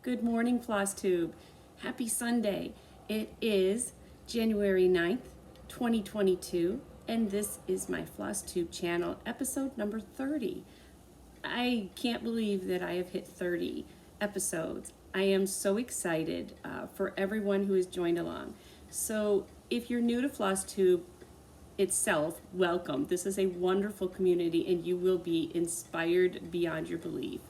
Good morning, FlossTube. Happy Sunday. It is January 9th, 2022, and this is my FlossTube channel, episode number 30. I can't believe that I have hit 30 episodes. I am so excited for everyone who has joined along. So if you're new to FlossTube itself, welcome. This is a wonderful community and you will be inspired beyond your belief.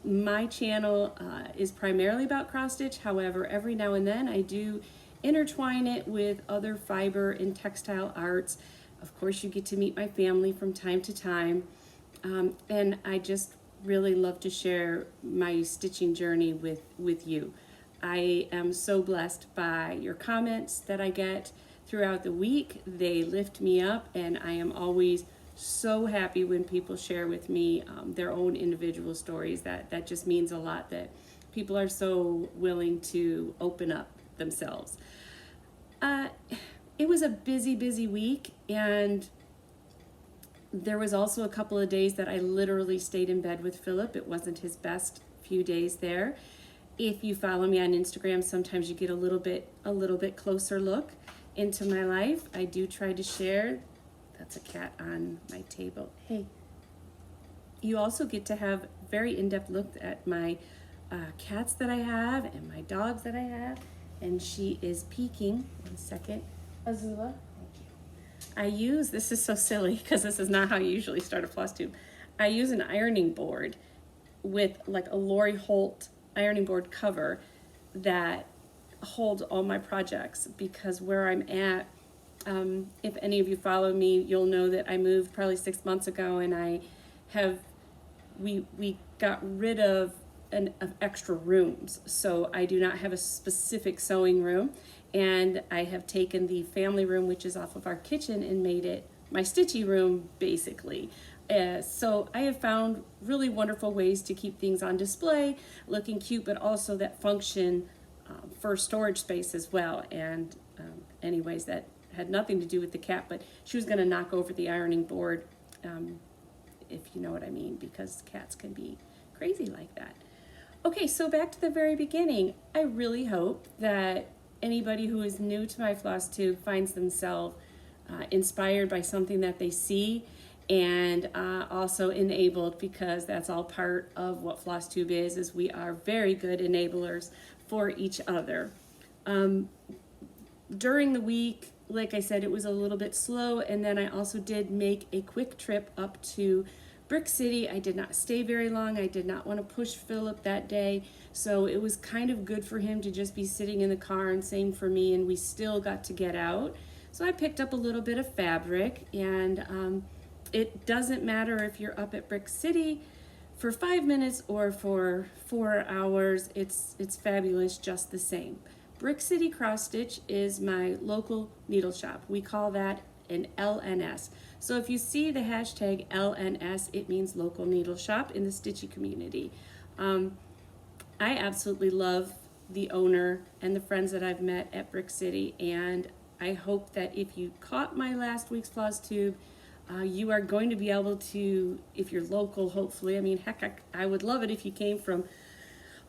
My channel is primarily about cross stitch. However, every now and then I do intertwine it with other fiber and textile arts. Of course, you get to meet my family from time to time. And I just really love to share my stitching journey with you. I am so blessed by your comments that I get throughout the week. They lift me up, and I am always so happy when people share with me their own individual stories. That just means a lot, that people are so willing to open up themselves. It was a busy week, and there was also a couple of days that I literally stayed in bed with Philip. It wasn't his best few days there. If you follow me on Instagram, sometimes you get a little bit closer look into my life. I do try to share. That's a cat on my table. Hey. You also get to have very in-depth look at my cats that I have and my dogs that I have. And she is peeking. One second. Azula. This is so silly because this is not how you usually start a floss tube. I use an ironing board with like a Lori Holt ironing board cover that holds all my projects, because where I'm at, if any of you follow me, you'll know that I moved probably 6 months ago, and we got rid of extra rooms. So I do not have a specific sewing room, and I have taken the family room, which is off of our kitchen, and made it my stitchy room, basically. So I have found really wonderful ways to keep things on display, looking cute, but also that function for storage space as well. And anyways, that had nothing to do with the cat, but she was going to knock over the ironing board, if you know what I mean, because cats can be crazy like that. Okay, so back to the very beginning. I really hope that anybody who is new to my floss tube finds themselves inspired by something that they see, and also enabled, because that's all part of what FlossTube is we are very good enablers for each other. During the week, like I said, it was a little bit slow, and then I also did make a quick trip up to Brick City. I did not stay very long. I did not want to push Philip that day, so it was kind of good for him to just be sitting in the car, and same for me, and we still got to get out. So I picked up a little bit of fabric, and it doesn't matter if you're up at Brick City for 5 minutes or for 4 hours. It's fabulous just the same. Brick City Cross Stitch is my local needle shop. We call that an LNS. So if you see the hashtag LNS, it means local needle shop in the stitchy community. I absolutely love the owner and the friends that I've met at Brick City, and I hope that if you caught my last week's floss tube, you are going to be able to, if you're local, hopefully. I mean, heck, I would love it if you came from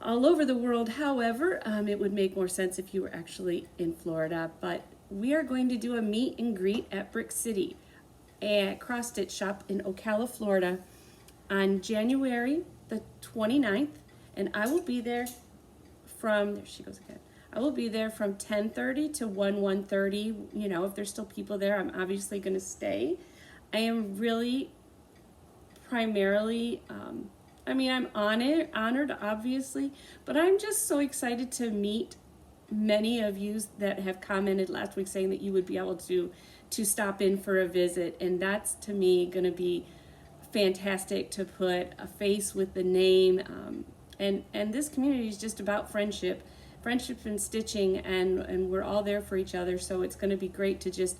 all over the world. However, it would make more sense if you were actually in Florida. But we are going to do a meet and greet at Brick City, a cross stitch shop in Ocala, Florida, on January the 29th. And I will be there from, there she goes again. I will be there from 10:30 to 1:30. You know, if there's still people there, I'm obviously going to stay. I am really primarily, I'm honored, obviously, but I'm just so excited to meet many of you that have commented last week saying that you would be able to stop in for a visit, and that's, to me, going to be fantastic, to put a face with the name. And this community is just about friendship and stitching, and we're all there for each other. So it's going to be great to just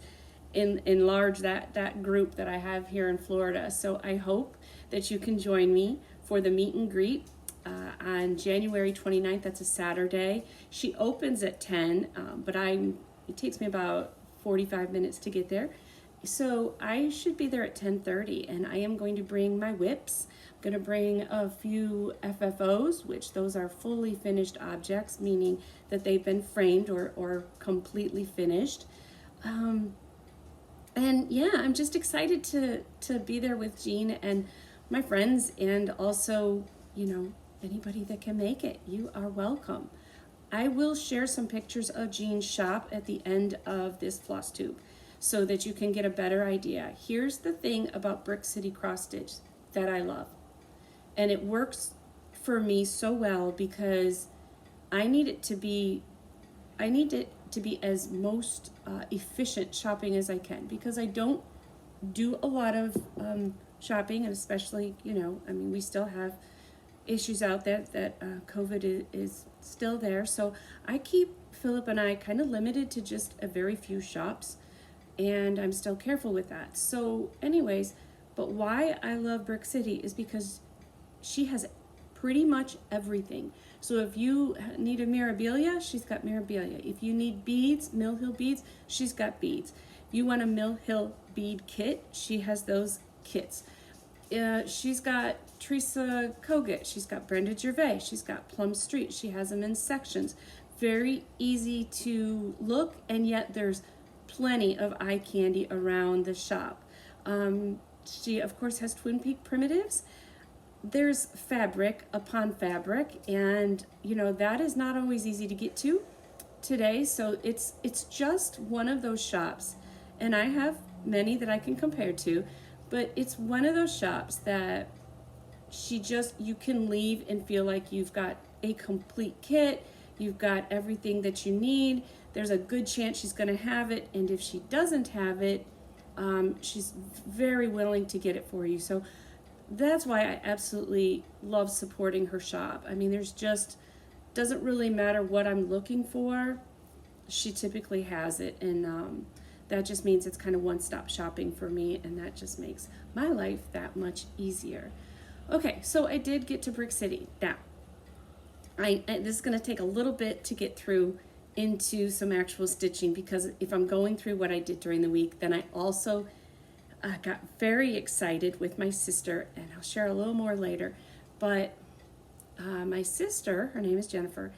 enlarge that group that I have here in Florida. So I hope that you can join me for the meet and greet on January 29th. That's a Saturday. She opens at 10, but it takes me about 45 minutes to get there. So I should be there at 10:30, and I am going to bring my whips. I'm going to bring a few FFOs, which those are fully finished objects, meaning that they've been framed or completely finished. Um, and yeah, I'm just excited to be there with Jean and my friends, and also, anybody that can make it. You are welcome. I will share some pictures of Jean's shop at the end of this FlossTube so that you can get a better idea. Here's the thing about Brick City Cross Stitch that I love. And it works for me so well because I need it to be as most efficient shopping as I can, because I don't do a lot of shopping, and especially, we still have issues out there that COVID is still there. So I keep Philip and I kind of limited to just a very few shops, and I'm still careful with that. So anyways, but why I love Brick City is because she has pretty much everything. So if you need a mirabilia, she's got mirabilia. If you need beads, Mill Hill beads, she's got beads. You want a Mill Hill bead kit, she has those kits. She's got Teresa Kogut, she's got Brenda Gervais, she's got Plum Street, she has them in sections. Very easy to look, and yet there's plenty of eye candy around the shop. She, of course, has Twin Peak primitives. There's fabric upon fabric, and that is not always easy to get to today. So it's just one of those shops, and I have many that I can compare to, but it's one of those shops that you can leave and feel like you've got a complete kit, you've got everything that you need. There's a good chance she's going to have it, and if she doesn't have it, she's very willing to get it for you. So that's why I absolutely love supporting her shop. I mean, doesn't really matter what I'm looking for, she typically has it, and that just means it's kind of one-stop shopping for me, and that just makes my life that much easier. Okay, so I did get to Brick City. Now, this is going to take a little bit to get through into some actual stitching, because if I'm going through what I did during the week, then I also got very excited with my sister, and I'll share a little more later. But my sister, her name is Jennifer,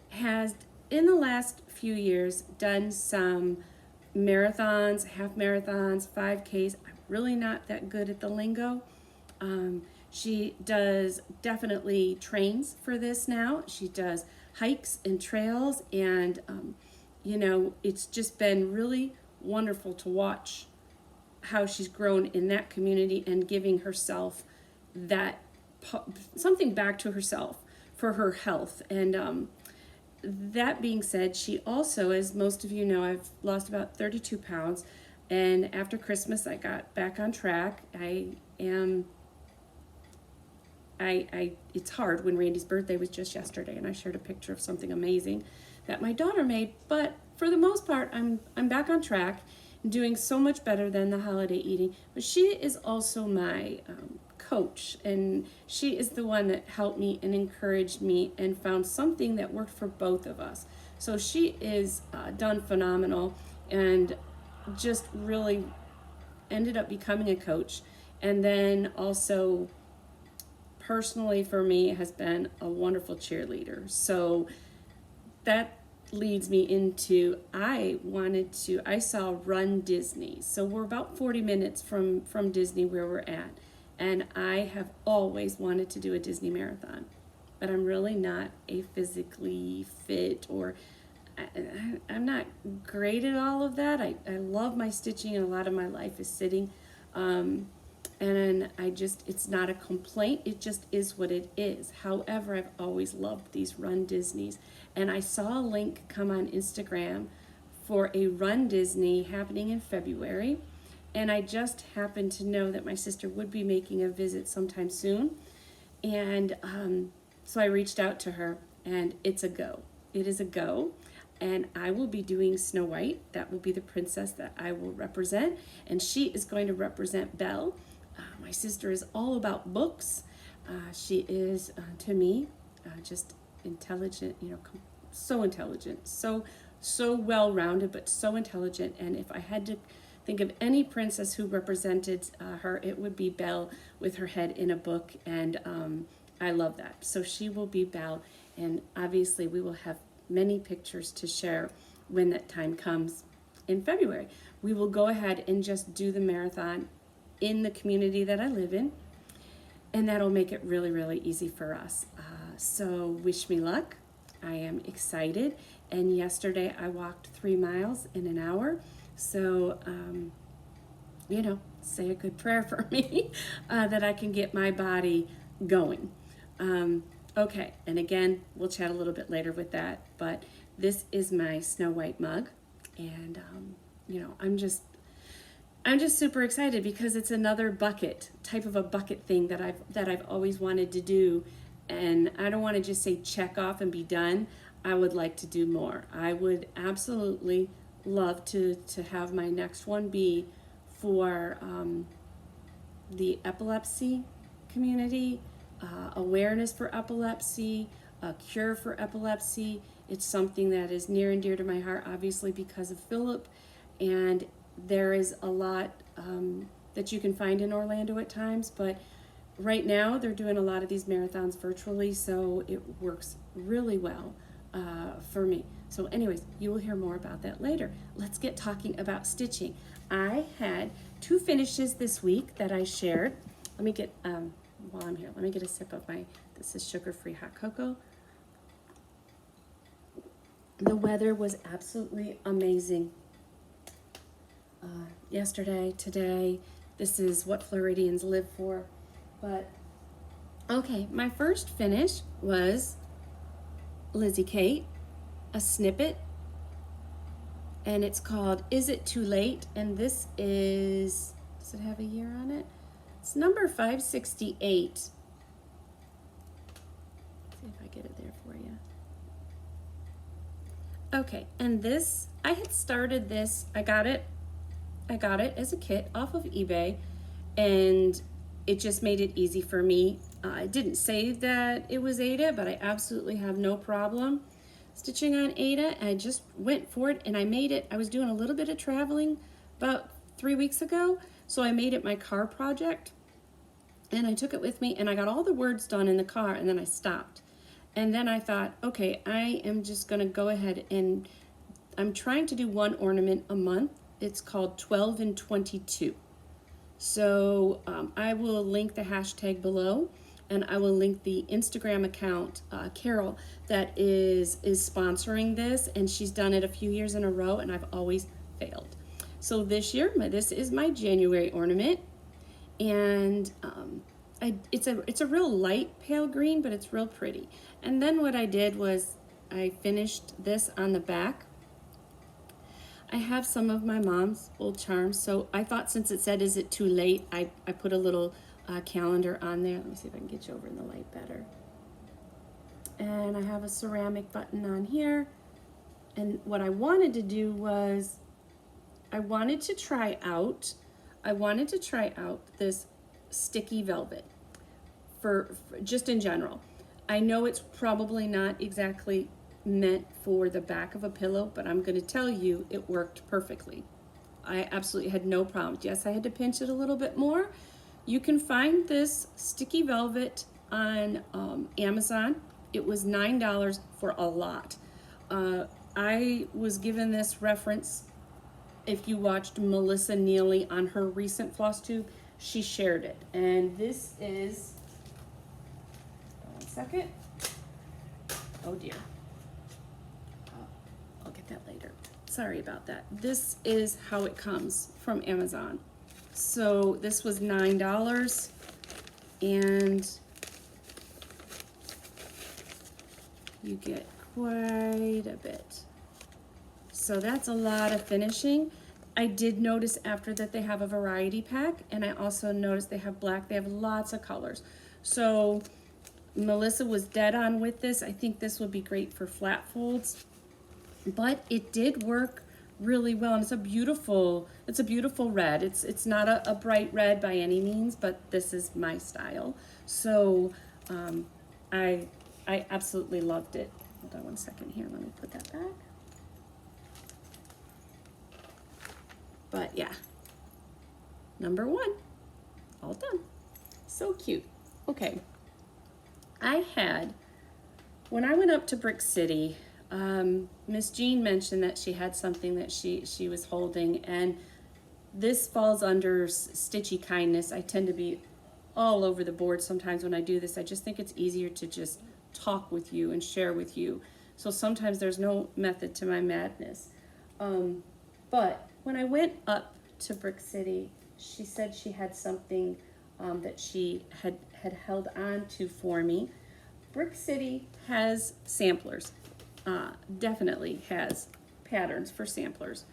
has in the last few years done some marathons, half marathons, 5Ks. I'm really not that good at the lingo. She does definitely trains for this now. She does hikes and trails, and it's just been really wonderful to watch how she's grown in that community and giving herself that something back to herself for her health. And that being said, she also, as most of you know, I've lost about 32 pounds, and after Christmas I got back on track. It's hard when Randy's birthday was just yesterday, and I shared a picture of something amazing that my daughter made, but for the most part I'm back on track, doing so much better than the holiday eating. But she is also my coach, and she is the one that helped me and encouraged me and found something that worked for both of us. So she is done phenomenal, and just really ended up becoming a coach. And then also personally for me has been a wonderful cheerleader. So that leads me into, I saw Run Disney. So we're about 40 minutes from Disney where we're at. And I have always wanted to do a Disney marathon, but I'm really not a physically fit, or I'm not great at all of that. I love my stitching, and a lot of my life is sitting. And it's not a complaint, it just is what it is. However, I've always loved these Run Disneys. And I saw a link come on Instagram for a Run Disney happening in February. And I just happened to know that my sister would be making a visit sometime soon. And so I reached out to her, and it's a go. It is a go. And I will be doing Snow White. That will be the princess that I will represent. And she is going to represent Belle. My sister is all about books. She is, to me, just intelligent, so intelligent, so well-rounded, but so intelligent. And if I had to think of any princess who represented her, it would be Belle with her head in a book, and I love that. So she will be Belle, and obviously we will have many pictures to share when that time comes in February. We will go ahead and just do the marathon in the community that I live in, and that'll make it really, really easy for us. So wish me luck. I am excited, and yesterday I walked 3 miles in an hour. So, you know, say a good prayer for me that I can get my body going. Okay, and again, we'll chat a little bit later with that, but this is my Snow White mug, and you know, I'm just super excited because it's another type of a bucket thing that I've always wanted to do, and I don't want to just say check off and be done. I would like to do more. I would absolutely love to have my next one be for the epilepsy community, awareness for epilepsy, a cure for epilepsy. It's something that is near and dear to my heart, obviously because of Philip, and there is a lot that you can find in Orlando at times, but right now they're doing a lot of these marathons virtually, so it works really well for me. So anyways, you will hear more about that later. Let's get talking about stitching. I had 2 finishes this week that I shared. Let me get, while I'm here, let me get a sip of this is sugar-free hot cocoa. The weather was absolutely amazing. Yesterday, today, this is what Floridians live for. But, okay, my first finish was Lizzie Kate, a snippet, and it's called Is It Too Late? And this is, does it have a year on it? It's number 568. See if I get it there for you. Okay, and this, I had started this, I got it as a kit off of eBay, and it just made it easy for me. I didn't say that it was Ada, but I absolutely have no problem stitching on Ada. I just went for it, and I made it. I was doing a little bit of traveling about 3 weeks ago, so I made it my car project, and I took it with me, and I got all the words done in the car, and then I stopped. And then I thought, okay, I am just gonna go ahead, and I'm trying to do 1 ornament a month. It's called 12 and 22. So I will link the hashtag below, and I will link the Instagram account, Carol, that is sponsoring this, and she's done it a few years in a row, and I've always failed. So this year, this is my January ornament, and it's a real light pale green, but it's real pretty. And then what I did was I finished this on the back. I have some of my mom's old charms, so I thought since it said, is it too late, I put a little calendar on there. Let me see if I can get you over in the light better. And I have a ceramic button on here. And what I wanted to do was, I wanted to try out this sticky velvet for just in general. I know it's probably not exactly meant for the back of a pillow, but I'm going to tell you it worked perfectly. I absolutely had no problems. Yes, I had to pinch it a little bit more. You can find this sticky velvet on Amazon. It was $9 for a lot. I was given this reference. If you watched Melissa Neely on her recent FlossTube, she shared it. And this is, 1 second. Oh dear. I'll get that later. Sorry about that. This is how it comes from Amazon. So this was $9, and you get quite a bit. So that's a lot of finishing. I did notice after that they have a variety pack, and I also noticed they have black. They have lots of colors. So Melissa was dead on with this. I think this would be great for flat folds, but it did work really well, and it's a beautiful red. It's not a bright red by any means, but this is my style. So I absolutely loved it. Hold on 1 second here. Let me put that back. But yeah, number 1. All done. So cute. Okay. When I went up to Brick City, Miss Jean mentioned that she had something that she was holding, and this falls under stitchy kindness. I tend to be all over the board sometimes when I do this. I just think it's easier to just talk with you and share with you. So sometimes there's no method to my madness. But when I went up to Brick City, she said she had something that she had held on to for me. Brick City has samplers, definitely has patterns for samplers.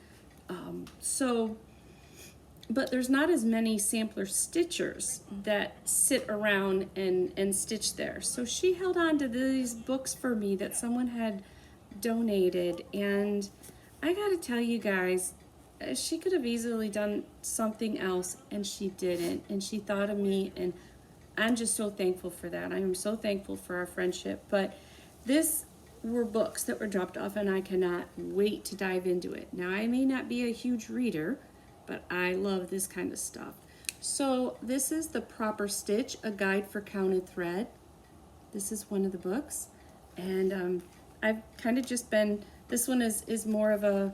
But there's not as many sampler stitchers that sit around and stitch there. So she held on to these books for me that someone had donated, and I gotta tell you guys, she could have easily done something else, and she didn't, and she thought of me, and I'm just so thankful for that. I am so thankful for our friendship. But this were books that were dropped off, and I cannot wait to dive into it. Now, I may not be a huge reader, but I love this kind of stuff. So this is The Proper Stitch, a guide for counted thread. This is one of the books, and I've kind of just been, this one is more of a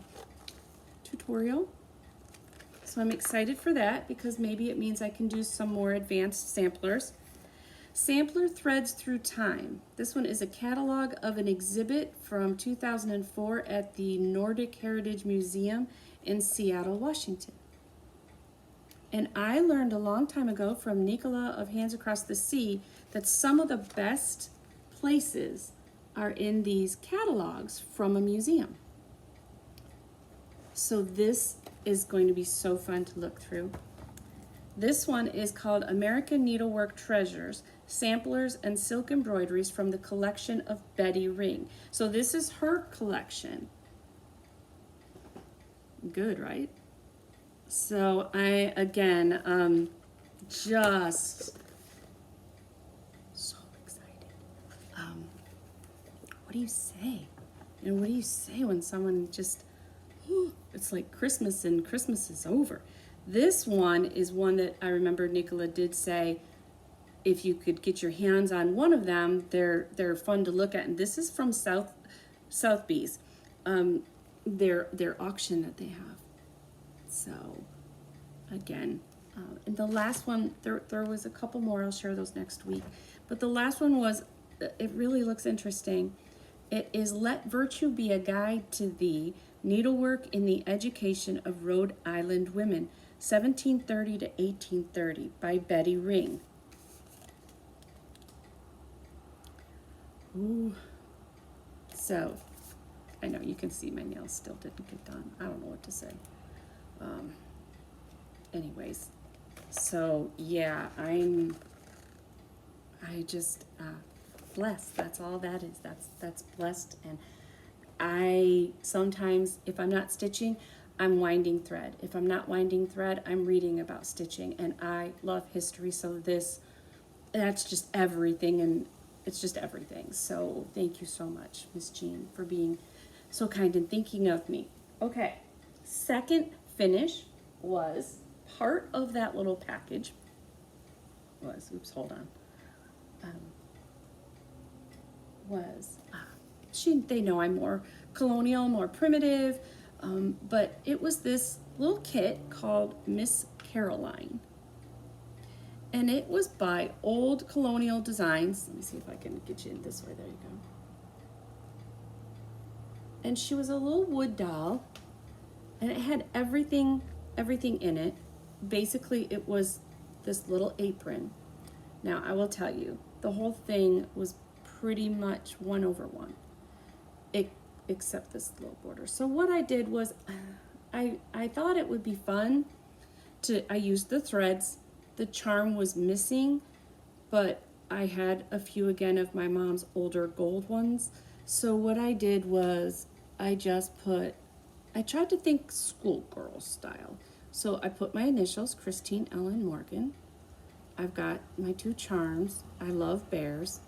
tutorial. So I'm excited for that because maybe it means I can do some more advanced samplers. Sampler Threads Through Time. This one is a catalog of an exhibit from 2004 at the Nordic Heritage Museum in Seattle, Washington. And I learned a long time ago from Nicola of Hands Across the Sea that some of the best places are in these catalogs from a museum. So this is going to be so fun to look through. This one is called American Needlework Treasures, Samplers and Silk Embroideries from the collection of Betty Ring. So this is her collection. Good, right? So I, again, just so excited. What do you say? And what do you say when someone just, it's like Christmas and Christmas is over. This one is one that I remember Nicola did say, if you could get your hands on one of them, they're fun to look at. And this is from Sotheby's, their auction that they have. So again, and the last one, there was a couple more, I'll share those next week. But the last one was, it really looks interesting. It is Let Virtue Be a Guide to Thee, Needlework in the Education of Rhode Island Women, 1730 to 1830 by Betty Ring. Ooh. So, I know you can see my nails still didn't get done. I don't know what to say. Anyways, so yeah, I just blessed. That's all that is. That's blessed. And I sometimes, if I'm not stitching, I'm winding thread. If I'm not winding thread, I'm reading about stitching, and I love history. So that's just everything, and it's just everything. So thank you so much, Miss Jean, for being so kind and thinking of me. Okay, second finish was part of that little package. They know I'm more colonial, more primitive, but it was this little kit called Miss Caroline. And it was by Old Colonial Designs. Let me see if I can get you in this way. There you go. And she was a little wood doll, and it had everything in it. Basically, it was this little apron. Now, I will tell you, the whole thing was pretty much 1/1, except this little border. So what I did was, I thought it would be fun I used the threads. The charm was missing, but I had a few again of my mom's older gold ones. So what I did was I tried to think schoolgirl style. So I put my initials, Christine Ellen Morgan. I've got my 2 charms. I love bears.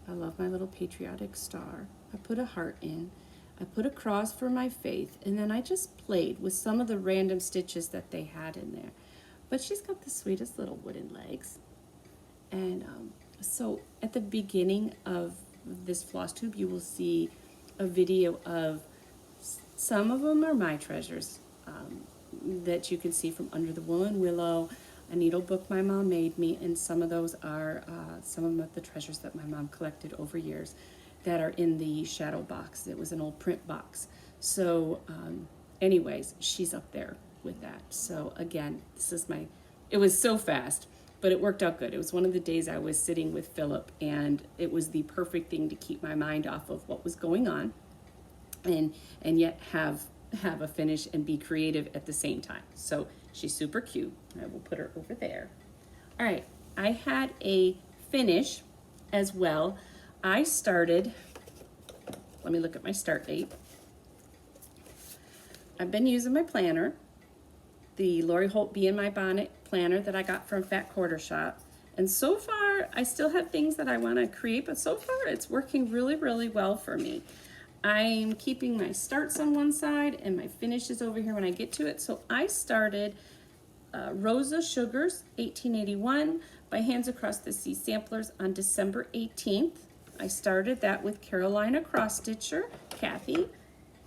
I love my little patriotic star. I put a heart in. I put a cross for my faith, and then I just played with some of the random stitches that they had in there. but she's got the sweetest little wooden legs. And so at the beginning of this floss tube, you will see a video of some of them are my treasures that you can see from Under the Woolen Willow, a needle book my mom made me, and some of those are some of the treasures that my mom collected over years that are in the shadow box. It was an old print box. So anyways, she's up there with that. So again, it was so fast, but it worked out good. It was one of the days I was sitting with Philip, and it was the perfect thing to keep my mind off of what was going on and yet have a finish and be creative at the same time. So she's super cute. I will put her over there. All right, I had a finish as well. I started, let me look at my start date. I've been using my planner, the Lori Holt Bee in My Bonnet planner that I got from Fat Quarter Shop. And so far, I still have things that I want to create, but so far it's working really, really well for me. I'm keeping my starts on one side and my finishes over here when I get to it. So I started Rosa Sugars 1881 by Hands Across the Sea Samplers on December 18th. I started that with Carolina Cross Stitcher, Kathy,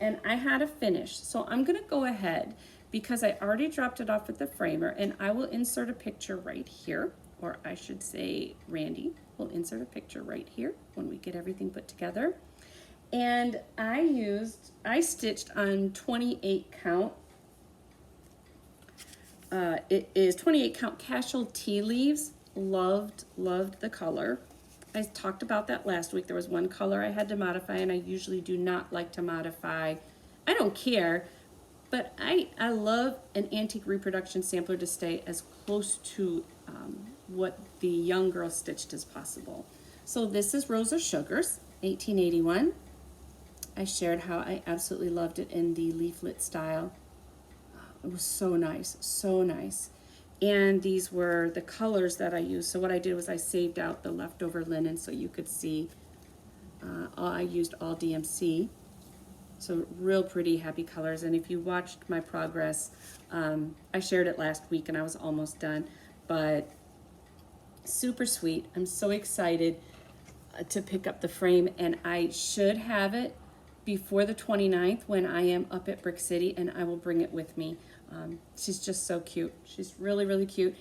and I had a finish. So I'm gonna go ahead because I already dropped it off with the framer, and I will insert a picture right here, or I should say Randy will insert a picture right here when we get everything put together. And I stitched on 28 count. It is 28 count Cashel tea leaves. Loved the color. I talked about that last week. There was one color I had to modify, and I usually do not like to modify. I don't care, but I love an antique reproduction sampler to stay as close to what the young girl stitched as possible. So this is Rosa Sugars, 1881. I shared how I absolutely loved it in the leaflet style. It was so nice, so nice. And these were the colors that I used. So what I did was I saved out the leftover linen so you could see. I used all DMC. So real pretty, happy colors. And if you watched my progress, I shared it last week and I was almost done. But super sweet. I'm so excited to pick up the frame, and I should have it before the 29th when I am up at Brick City, and I will bring it with me. She's just so cute. She's really, really cute.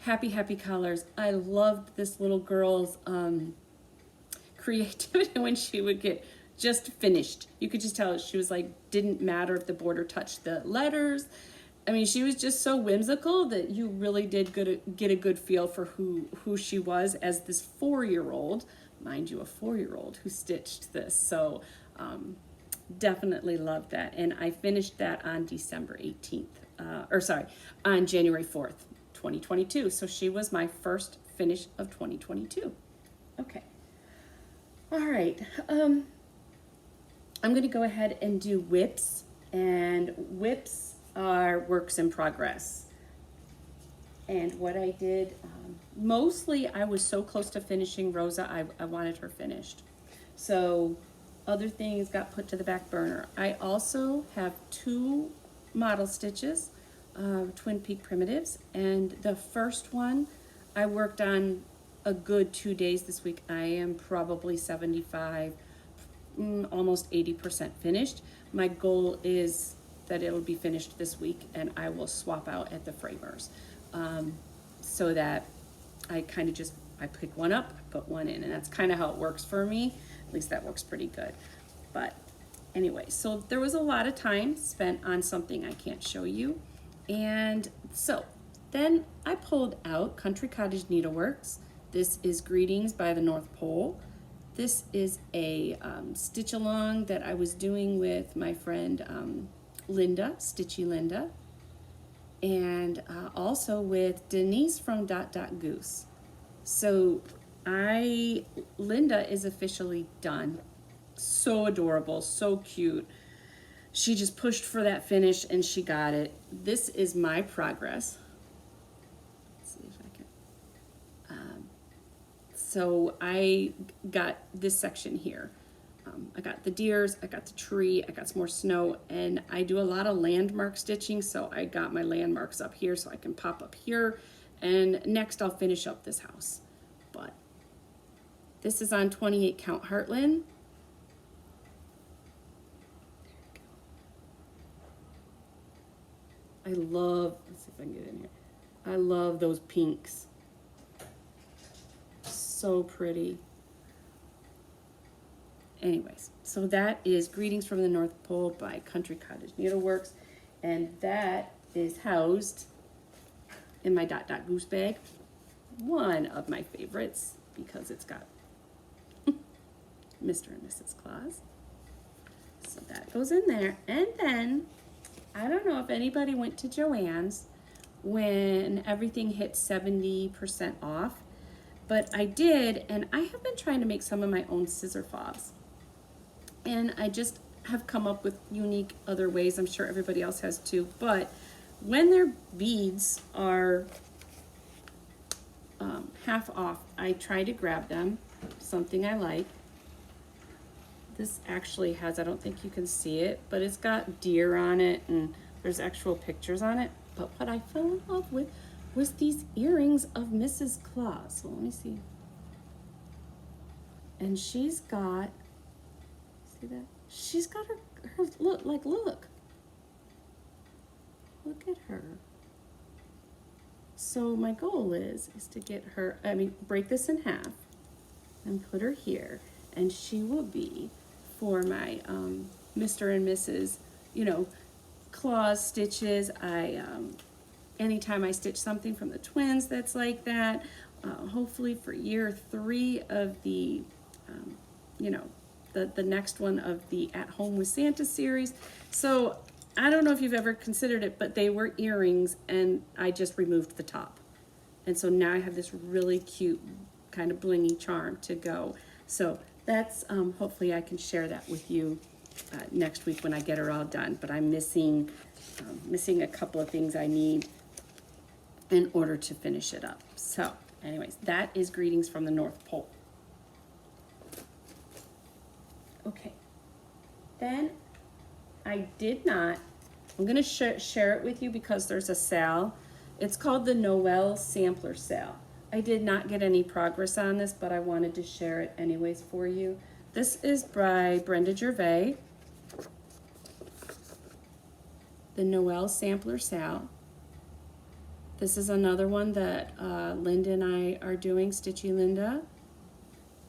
Happy, happy colors. I loved this little girl's creativity when she would get just finished. You could just tell she was like, didn't matter if the border touched the letters. I mean, she was just so whimsical that you really did get a good feel for who she was as this 4-year-old, mind you, a 4-year-old who stitched this. So definitely loved that. And I finished that on December 18th, on January 4th, 2022. So she was my first finish of 2022. Okay. All right. I'm going to go ahead and do whips, and whips are works in progress. And what I did, mostly I was so close to finishing Rosa, I wanted her finished. So other things got put to the back burner. I also have 2 model stitches, Twin Peak Primitives, and the first one I worked on a good 2 days this week. I am probably 75, almost 80% finished. My goal is that it'll be finished this week, and I will swap out at the framers, so that I kind of just, I pick one up, put one in, and that's kind of how it works for me. At least that works pretty good. But anyway, so there was a lot of time spent on something I can't show you. And so then I pulled out Country Cottage Needleworks. This is Greetings by the North Pole. This is a stitch along that I was doing with my friend Linda, Stitchy Linda, and also with Denise from Dot Dot Goose. So Linda is officially done. So adorable, so cute. She just pushed for that finish and she got it. This is my progress. Let's see if I can. So I got this section here. I got the deers, I got the tree, I got some more snow, and I do a lot of landmark stitching, so I got my landmarks up here so I can pop up here, and next I'll finish up this house. But this is on 28 count Heartland. I love, let's see if I can get in here. I love those pinks. So pretty. Anyways, so that is Greetings from the North Pole by Country Cottage Needleworks, and that is housed in my Dot Dot Goose bag, one of my favorites because it's got Mr. and Mrs. Claus. So that goes in there, and then I don't know if anybody went to Joann's when everything hit 70% off, but I did, and I have been trying to make some of my own scissor fobs. And I just have come up with unique other ways. I'm sure everybody else has too. But when their beads are half off, I try to grab them, something I like. This actually has, I don't think you can see it, but it's got deer on it and there's actual pictures on it. But what I fell in love with was these earrings of Mrs. Claus. So let me see. And she's got, see that? She's got her look, like, look at her. So my goal is to get her, break this in half and put her here, and she will be for my Mr. and Mrs., Claus stitches. Anytime I stitch something from the twins that's like that, hopefully for year 3 of the, the next one of the At Home with Santa series. So I don't know if you've ever considered it, but they were earrings and I just removed the top. And so now I have this really cute kind of blingy charm to go. So that's, hopefully I can share that with you next week when I get her all done. But I'm missing a couple of things I need in order to finish it up. So anyways, that is Greetings from the North Pole. Okay, then I'm gonna share it with you because there's a sale. It's called the Noel Sampler Sale. I did not get any progress on this, but I wanted to share it anyways for you. This is by Brenda Gervais. The Noel Sampler Sale. This is another one that Linda and I are doing, Stitchy Linda.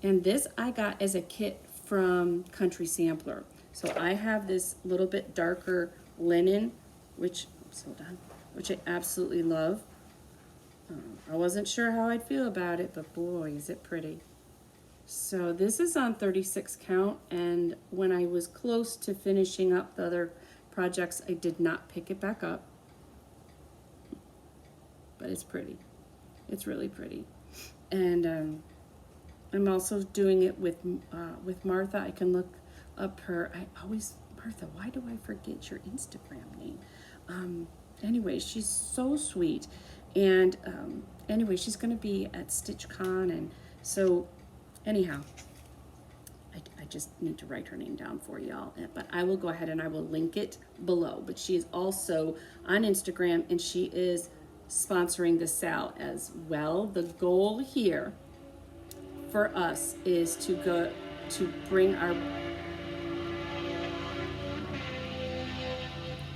And this I got as a kit from Country Sampler. So I have this little bit darker linen, which I absolutely love. I wasn't sure how I'd feel about it, but boy, is it pretty. So this is on 36 count, and when I was close to finishing up the other projects, I did not pick it back up. But it's pretty. It's really pretty. And I'm also doing it with Martha. I can look up her, Martha, why do I forget your Instagram name? Anyway, she's so sweet. And anyway, she's going to be at StitchCon. And so anyhow, I just need to write her name down for y'all. But I will go ahead and I will link it below. But she is also on Instagram, and she is sponsoring the sale as well. The goal here for us is to bring our,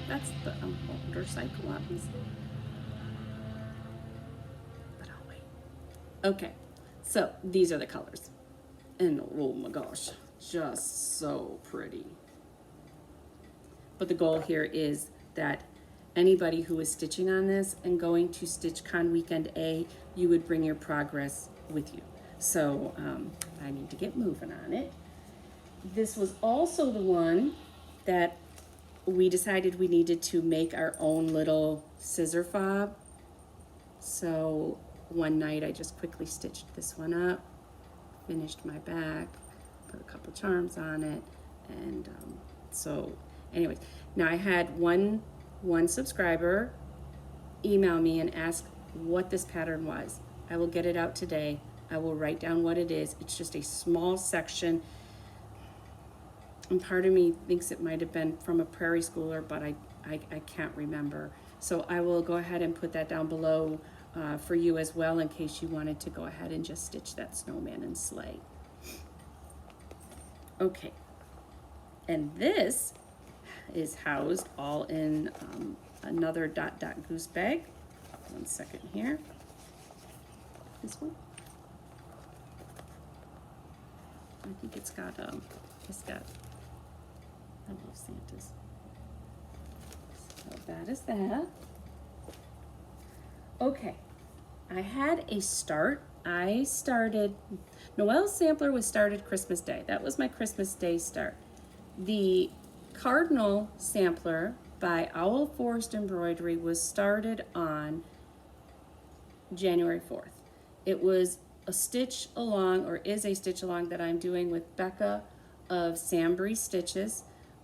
that's the motorcycle obviously, but I'll wait. Okay, so these are the colors, and oh my gosh, just so pretty. But the goal here is that anybody who is stitching on this and going to StitchCon Weekend A, you would bring your progress with you. So I need to get moving on it. This was also the one that we decided we needed to make our own little scissor fob. So one night I just quickly stitched this one up, finished my back, put a couple charms on it, and so anyways, now I had one subscriber email me and ask what this pattern was. I will get it out today. I will write down what it is. It's just a small section. And part of me thinks it might have been from a prairie schooler, but I can't remember. So I will go ahead and put that down below for you as well, in case you wanted to go ahead and just stitch that snowman and sleigh. Okay, and this is housed all in another dot dot goose bag. 1 second here. This one. I think it's got I love Santa's. So that is that. Okay, I had a start. I started, Noel's sampler was started Christmas Day. That was my Christmas Day start. The Cardinal sampler by Owl Forest Embroidery was started on January 4th. It was a stitch along, or is a stitch along, that I'm doing with Becca of Sambry Stitches.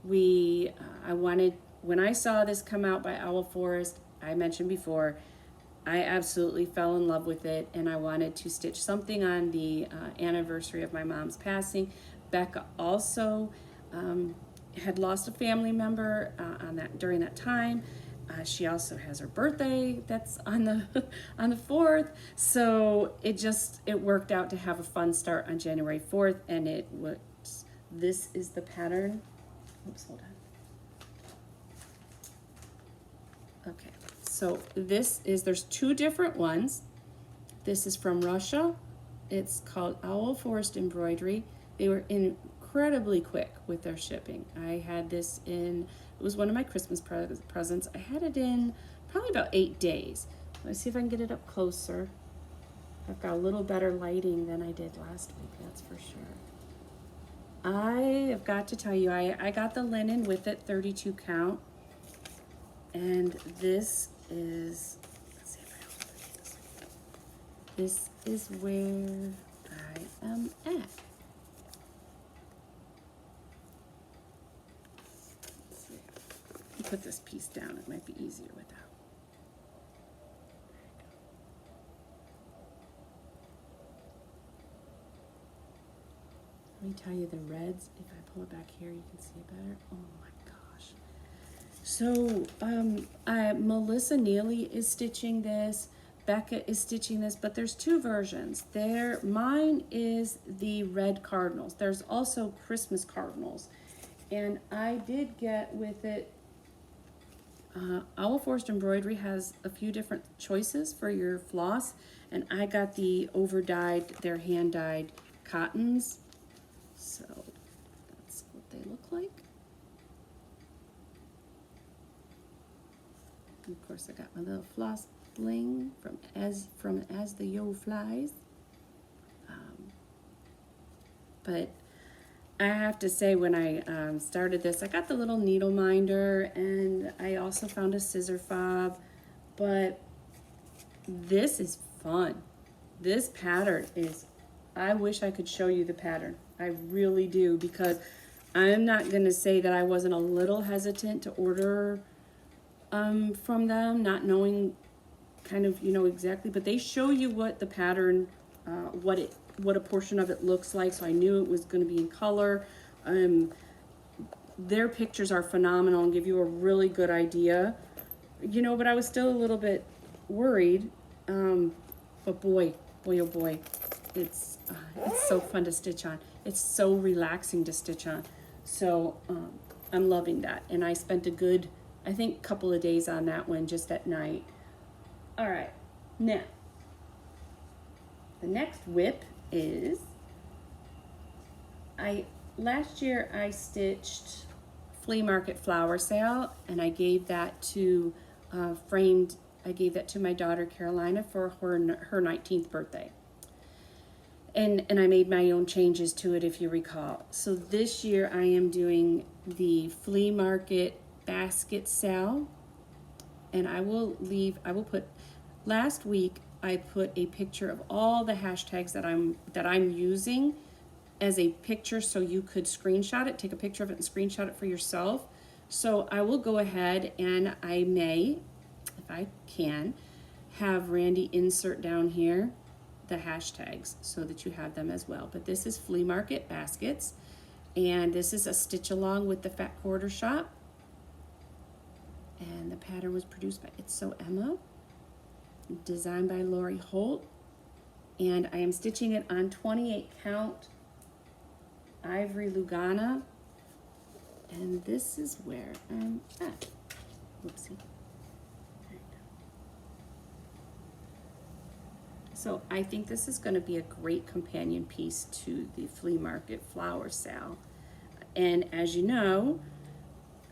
I wanted, when I saw this come out by Owl Forest, I mentioned before, I absolutely fell in love with it, and I wanted to stitch something on the anniversary of my mom's passing. Becca also had lost a family member during that time. She also has her birthday that's on the on the 4th, so it worked out to have a fun start on January 4th, and this is the pattern. Oops, hold on. Okay, so there's 2 different ones. This is from Russia. It's called Owl Forest Embroidery. They were incredibly quick with their shipping. I had this it was one of my Christmas presents. I had it in probably about 8 days. Let's see if I can get it up closer. I've got a little better lighting than I did last week, that's for sure. I have got to tell you, I got the linen with it, 32 count. And this is, let's see if I open this. This is where I am at. Put this piece down, it might be easier without. Let me tell you the reds, if I pull it back here you can see it better. Oh my gosh. So Melissa Neely is stitching this, Becca is stitching this, but there's 2 versions. Mine is the red cardinals. There's also Christmas cardinals. And I did get with it, Owl Forest Embroidery has a few different choices for your floss, and I got the over-dyed, they're hand-dyed cottons. So that's what they look like. And of course I got my little floss bling from As the Yo Flies. But I have to say, when I started this, I got the little needle minder, and I also found a scissor fob, but this is fun. This pattern is, I wish I could show you the pattern. I really do, because I'm not going to say that I wasn't a little hesitant to order from them, not knowing kind of, exactly, but they show you what the pattern, what a portion of it looks like, so I knew it was going to be in color. Their pictures are phenomenal and give you a really good idea, but I was still a little bit worried. But boy, oh boy, it's so fun to stitch on. It's so relaxing to stitch on. So I'm loving that, and I spent a good, I think, couple of days on that one just at night. All right, now the next whip is, last year I stitched Flea Market Flower Sale, and I gave that to I gave that to my daughter Carolina for her 19th birthday. And I made my own changes to it, if you recall. So this year I am doing the Flea Market Basket Sale, and I will put, last week I put a picture of all the hashtags that I'm using as a picture, so you could screenshot it, take a picture of it and screenshot it for yourself. So I will go ahead, and I may, if I can, have Randy insert down here the hashtags so that you have them as well. But this is Flea Market Baskets, And this is a stitch along with the Fat Quarter Shop. And the pattern was produced by It's So Emma, designed by Lori Holt. And I am stitching it on 28 count Ivory Lugana. And this is where I'm at. Whoopsie. So I think this is going to be a great companion piece to the flea market flower sale. And as you know,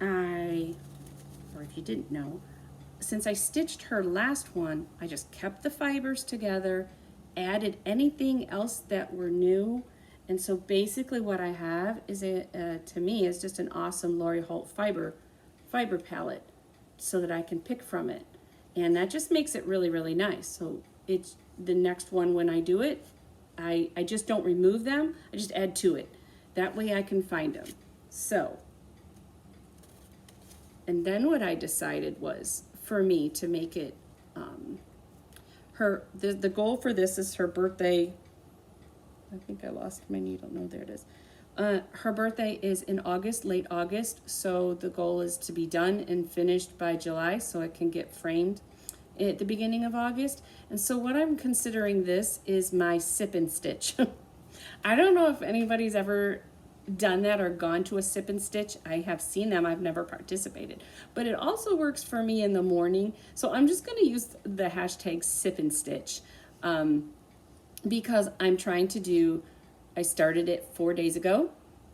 or if you didn't know, since I stitched her last one, I just kept the fibers together, added anything else that were new. And so basically what I have is, to me, is just an awesome Lori Holt fiber palette so that I can pick from it. And that just makes it really, really nice. So it's the next one when I do it, I just don't remove them, I just add to it. That way I can find them. So, and then what I decided was for me to make it, the goal for this is her birthday. I think I lost my needle. No, there it is. Her birthday is in August, late August. So the goal is to be done and finished by July so it can get framed at the beginning of August. And so what I'm considering this is my sip and stitch. I don't know if anybody's ever done that or gone to a sip and stitch. I have seen them, I've never participated, but it also works for me in the morning. So I'm just going to use the hashtag sip and stitch because I'm trying to do, I started it 4 days ago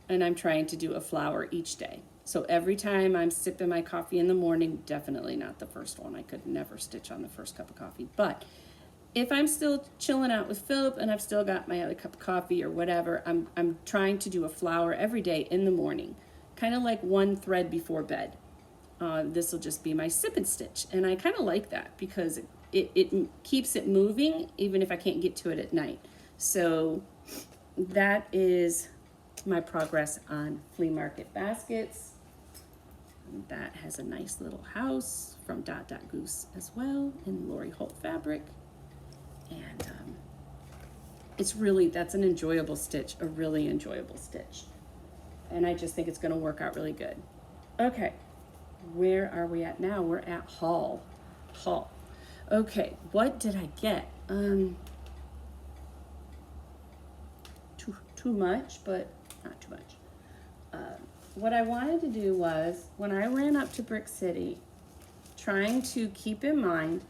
and I'm trying to do a flower each day. So every time I'm sipping my coffee in the morning, definitely not the first one. I could never stitch on the first cup of coffee. But if I'm still chilling out with Philip and I've still got my other cup of coffee or whatever, I'm trying to do a flower every day in the morning, kind of like one thread before bed. This will just be my sip and stitch. And I kind of like that because it keeps it moving even if I can't get to it at night. So that is my progress on flea market baskets. That has a nice little house from Dot Dot Goose as well in Lori Holt fabric. And it's really, that's an enjoyable stitch, a really enjoyable stitch. And I just think it's gonna work out really good. Okay, where are we at now? We're at haul. Okay, what did I get? Too much, but not too much. What I wanted to do was, when I ran up to Brick City, trying to keep in mind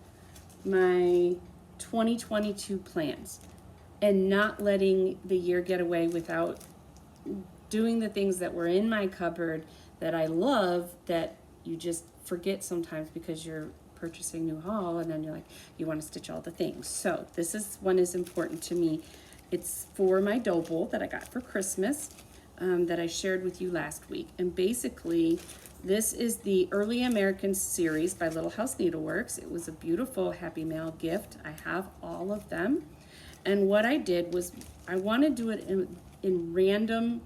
my 2022 plans and not letting the year get away without doing the things that were in my cupboard that I love, that you just forget sometimes because you're purchasing new haul and then you're like, you want to stitch all the things. So this one is important to me. It's for my dough bowl that I got for Christmas, that I shared with you last week. And basically, this is the Early American series by Little House Needleworks. It was a beautiful Happy Mail gift. I have all of them. And what I did was I want to do it in random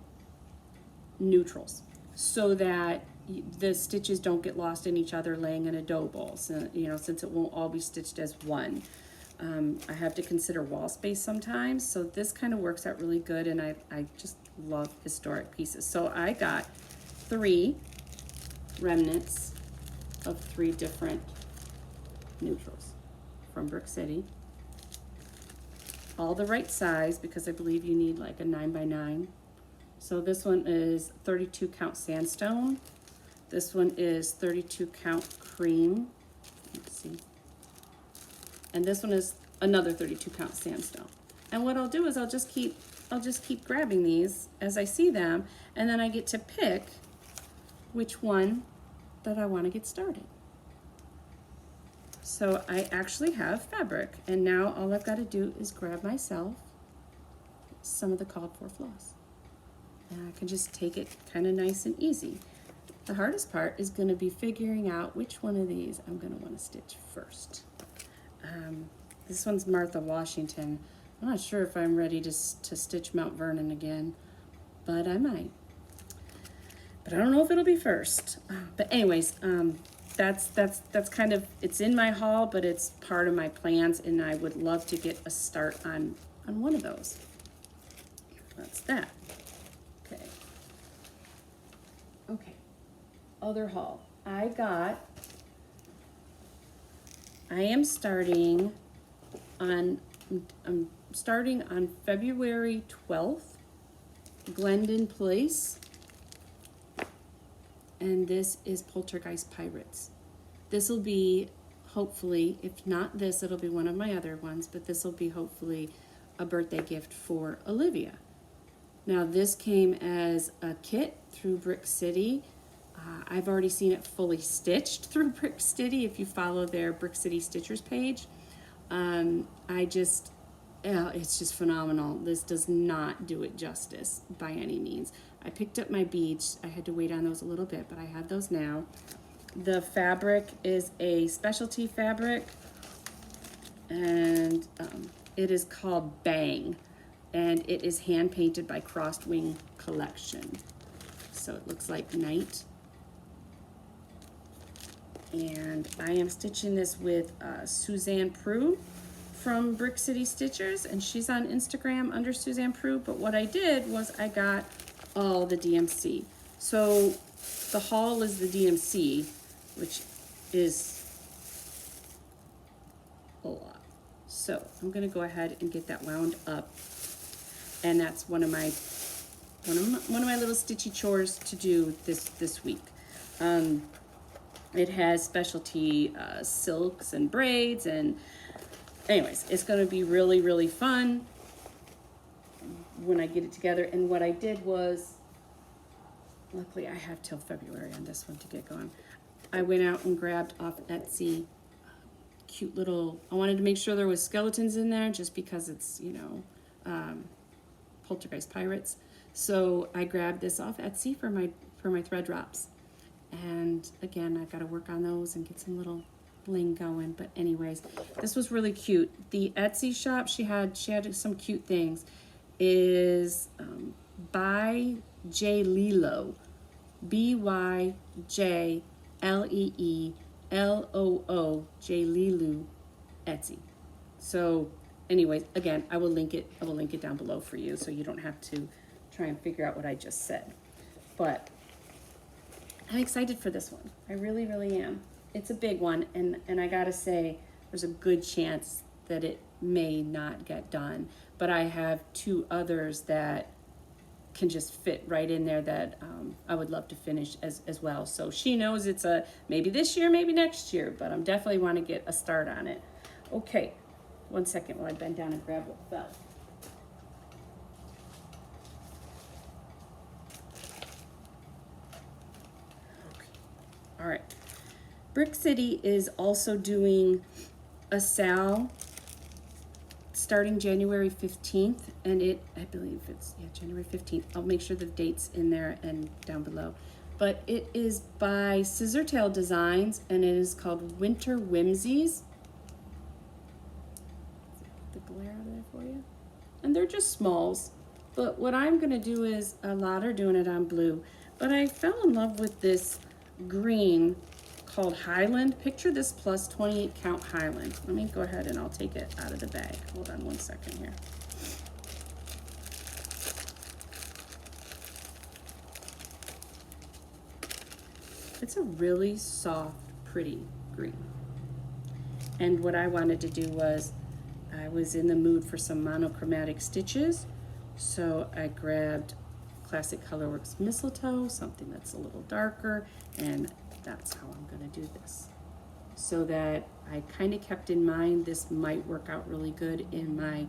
neutrals so that the stitches don't get lost in each other laying in a dough bowl. So, you know, since it won't all be stitched as one. I have to consider wall space sometimes. So this kind of works out really good. And I just love historic pieces. So I got 3 remnants of 3 different neutrals from Brick City. All the right size, because I believe you need like a 9x9. So this one is 32 count sandstone. This one is 32 count cream. Let's see. And this one is another 32 count sandstone. And what I'll do is I'll just keep grabbing these as I see them, and then I get to pick which one that I want to get started. So I actually have fabric, and now all I've got to do is grab myself some of the called for floss. And I can just take it kind of nice and easy. The hardest part is going to be figuring out which one of these I'm going to want to stitch first. This one's Martha Washington. I'm not sure if I'm ready to stitch Mount Vernon again, but I might. But I don't know if it'll be first. But anyways, that's kind of, it's in my haul, but it's part of my plans, and I would love to get a start on one of those. That's that. Okay. other haul. I am starting on, I'm starting on February 12th, Glendon Place. And this is Poltergeist Pirates. This will be, hopefully, if not this, it'll be one of my other ones, but this will be hopefully a birthday gift for Olivia. Now this came as a kit through Brick City. I've already seen it fully stitched through Brick City if you follow their Brick City Stitchers page. It's just phenomenal. This does not do it justice by any means. I picked up my beads. I had to wait on those a little bit, but I have those now. The fabric is a specialty fabric, and it is called Bang, and it is hand painted by Crossed Wing Collection. So it looks like night. And I am stitching this with Suzanne Prue from Brick City Stitchers, and she's on Instagram under Suzanne Prue. But what I did was I got all the DMC. So the haul is the DMC, which is a lot. So I'm gonna go ahead and get that wound up, and that's one of my little stitchy chores to do this week. It has specialty silks and braids, and anyways, it's going to be really, really fun when I get it together. And what I did was, luckily I have till February on this one to get going. I went out and grabbed off Etsy cute little, I wanted to make sure there was skeletons in there just because it's, you know, Poltergeist Pirates. So I grabbed this off Etsy for my thread drops. And again, I've got to work on those and get some little bling going. But anyways, this was really cute. The Etsy shop she had some cute things. Is by J Lilo, ByJLeeloo, J Lilo, Etsy. So anyways, again, I will link it down below for you, so you don't have to try and figure out what I just said. But I'm excited for this one. I really, really am. It's a big one, and I gotta say, there's a good chance that it may not get done. But I have two others that can just fit right in there that I would love to finish as well. So she knows it's a maybe this year, maybe next year, but I'm definitely want to get a start on it. Okay, one second while I bend down and grab what fell. All right, Brick City is also doing a sale starting January 15th, and I believe it's, January 15th. I'll make sure the date's in there and down below. But it is by Scissortail Designs, and it is called Winter Whimsies. The glare out of there for you. And they're just smalls. But what I'm gonna do is, a lot are doing it on blue, but I fell in love with this green called Highland. Picture this plus 28 count Highland. Let me go ahead and I'll take it out of the bag. Hold on one second here. It's a really soft, pretty green. And what I wanted to do was, I was in the mood for some monochromatic stitches, so I grabbed Classic Colorworks Mistletoe, something that's a little darker, and that's how I'm going to do this. So that I kind of kept in mind this might work out really good in my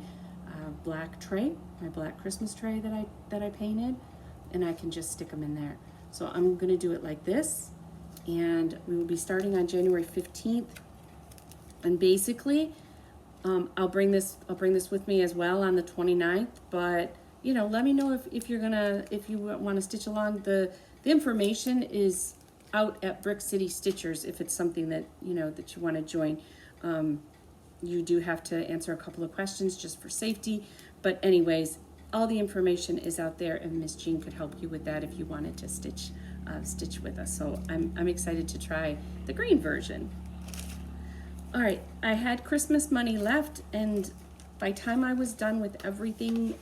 black tray, my black Christmas tray that I painted, and I can just stick them in there. So I'm going to do it like this, and we will be starting on January 15th. And basically, I'll bring this with me as well on the 29th, but you know, let me know if you want to stitch along. The information is out at Brick City Stitchers if it's something that that you want to join. You do have to answer a couple of questions just for safety, but anyways, all the information is out there, and Miss Jean could help you with that if you wanted to stitch with us. So I'm excited to try the green version. All right, I had Christmas money left, and by the time I was done with everything,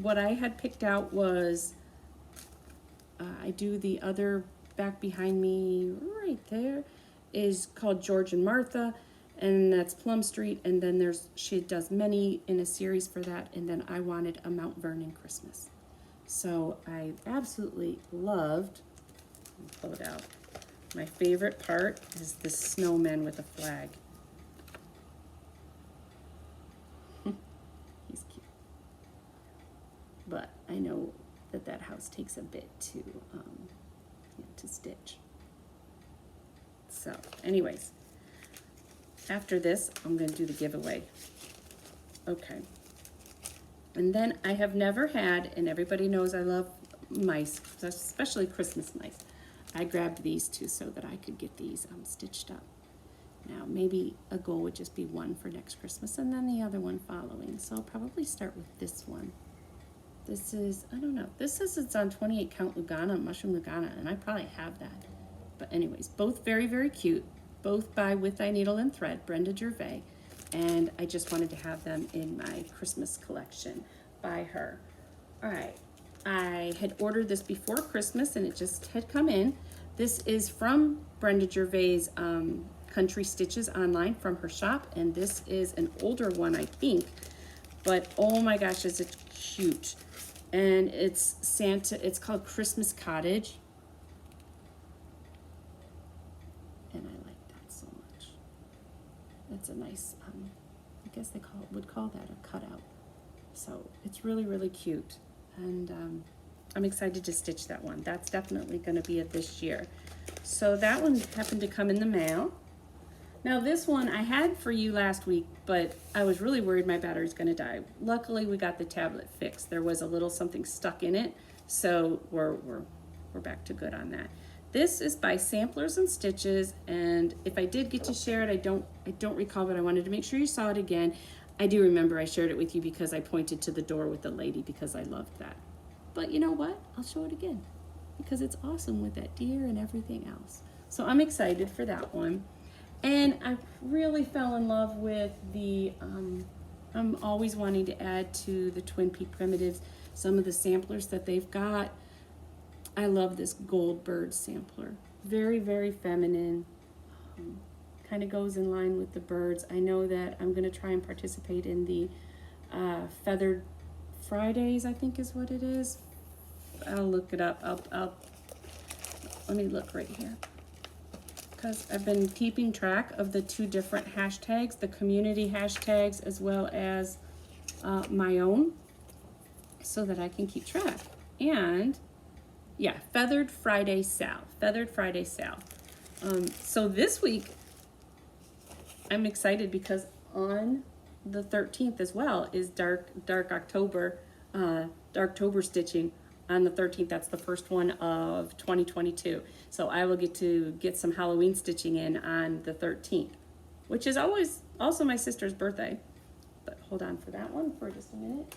what I had picked out was I do the other back behind me right there is called George and Martha, and that's Plum Street. And then she does many in a series for that. And then I wanted a Mount Vernon Christmas. So I absolutely loved, pull it out. My favorite part is the snowman with a flag. He's cute. But I know that house takes a bit to stitch. So anyways, after this, I'm going to do the giveaway. Okay. And then I have never had, and everybody knows I love mice, especially Christmas mice. I grabbed these two so that I could get these stitched up. Now, maybe a goal would just be one for next Christmas and then the other one following. So I'll probably start with this one. This is, I don't know, this says it's on 28 count Lugana, mushroom Lugana, and I probably have that. But anyways, both very, very cute. Both by With Thy Needle and Thread, Brenda Gervais. And I just wanted to have them in my Christmas collection by her. All right, I had ordered this before Christmas and it just had come in. This is from Brenda Gervais' Country Stitches online from her shop. And this is an older one, I think. But oh my gosh, is it cute. And it's Santa, it's called Christmas Cottage. And I like that so much. It's a nice, I guess they would call that a cutout. So it's really, really cute. And I'm excited to stitch that one. That's definitely going to be it this year. So that one happened to come in the mail. Now this one I had for you last week, but I was really worried my battery's going to die. Luckily we got the tablet fixed. There was a little something stuck in it, so we're back to good on that. This is by Samplers and Stitches, and if I did get to share it, I don't recall, but I wanted to make sure you saw it again. I do remember I shared it with you because I pointed to the door with the lady because I loved that. But you know what? I'll show it again because it's awesome with that deer and everything else. So I'm excited for that one. And I really fell in love with the, I'm always wanting to add to the Twin Peak Primitives some of the samplers that they've got. I love this gold bird sampler. Very, very feminine. Kind of goes in line with the birds. I know that I'm going to try and participate in the Feathered Fridays, I think is what it is. I'll look it up. Let me look right here. Because I've been keeping track of the two different hashtags, the community hashtags as well as my own, so that I can keep track. And yeah, Feathered Friday Sal. Feathered Friday Sal. So this week, I'm excited because on the 13th as well is Dark October, Darktober stitching. On the 13th, that's the first one of 2022. So I will get to get some Halloween stitching in on the 13th, which is always also my sister's birthday. But hold on for that one for just a minute.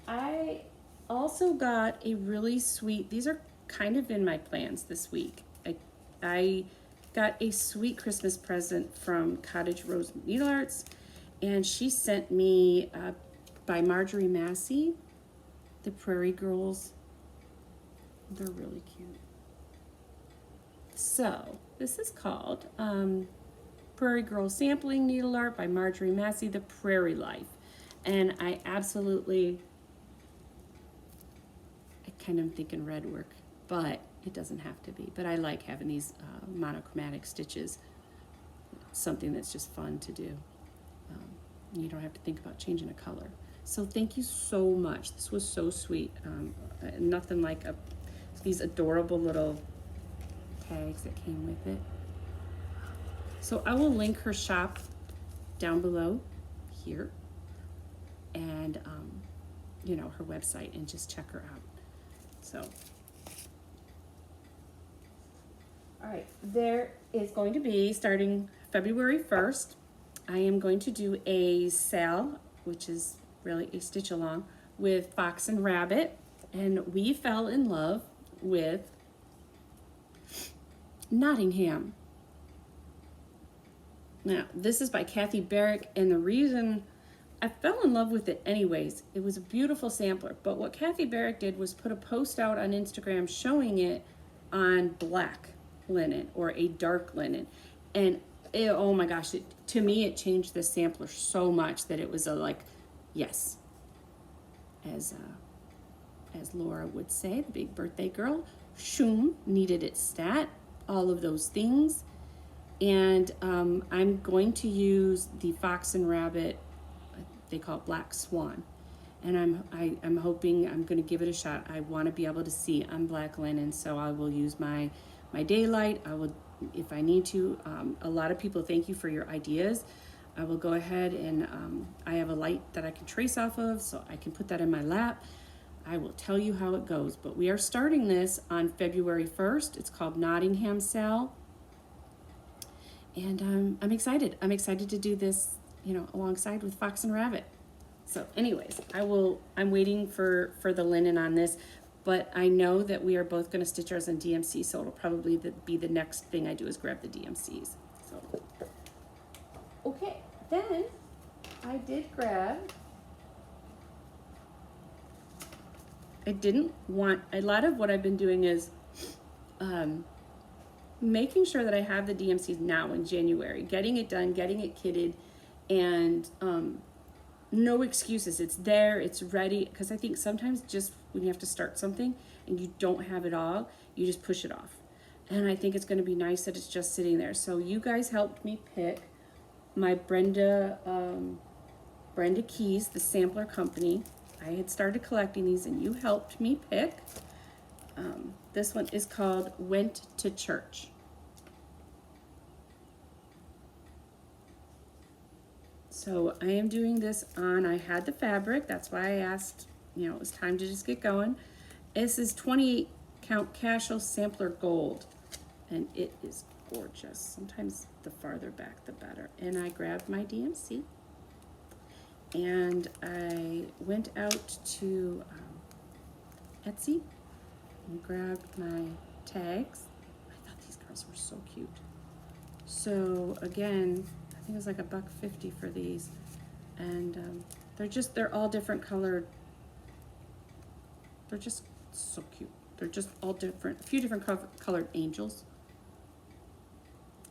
I also got a really sweet, these are kind of in my plans this week. I got a sweet Christmas present from Cottage Rose Needle Arts, and she sent me by Marjorie Massey, the Prairie Girls. They're really cute. So this is called Prairie Girl Sampling Needle Art by Marjorie Massey, The Prairie Life. And I absolutely, I kind of thinking red work, but it doesn't have to be. But I like having these monochromatic stitches. It's something that's just fun to do. You don't have to think about changing a color. So thank you so much. This was so sweet. Nothing like these adorable little tags that came with it. So I will link her shop down below here, and you know, her website, and just check her out. So all right, there is going to be, starting February 1st, I am going to do a sale, which is really a stitch along with Fox and Rabbit, and we fell in love with Nottingham. Now, this is by Kathy Barrick, and the reason I fell in love with it anyways, it was a beautiful sampler, but what Kathy Barrick did was put a post out on Instagram showing it on black. linen or a dark linen. And oh my gosh, to me, it changed the sampler so much that it was a like, yes, as Laura would say, the big birthday girl, shoom, needed its stat, all of those things. And I'm going to use the Fox and Rabbit, they call it Black Swan. And I'm hoping I'm going to give it a shot. I want to be able to see on black linen, so I will use my daylight. I will, if I need to. A lot of people, thank you for your ideas. I will go ahead and I have a light that I can trace off of, so I can put that in my lap. I will tell you how it goes. But we are starting this on February 1st. It's called Nottingham Sale. And I'm excited. I'm excited to do this, you know, alongside with Fox and Rabbit. So anyways, I'm waiting for the linen on this, but I know that we are both going to stitch ours in DMC, so it'll probably be the next thing I do is grab the DMCs. So, okay, then I did grab, I didn't want, a lot of what I've been doing is making sure that I have the DMCs now in January, getting it done, getting it kitted, and no excuses. It's there, it's ready, because I think sometimes just when you have to start something and you don't have it all, you just push it off. And I think it's going to be nice that it's just sitting there. So you guys helped me pick my Brenda Keys, the sampler company. I had started collecting these and you helped me pick. This one is called Went to Church. So I am doing this on, I had the fabric, that's why I asked, you know, it was time to just get going. This is 28 count casual sampler gold, and it is gorgeous. Sometimes the farther back the better. And I grabbed my DMC, and I went out to Etsy and grabbed my tags. I thought these girls were so cute. So again, I think it was like $1.50 for these, and they're all different colored. They're just so cute. They're just all different, a few different colored angels.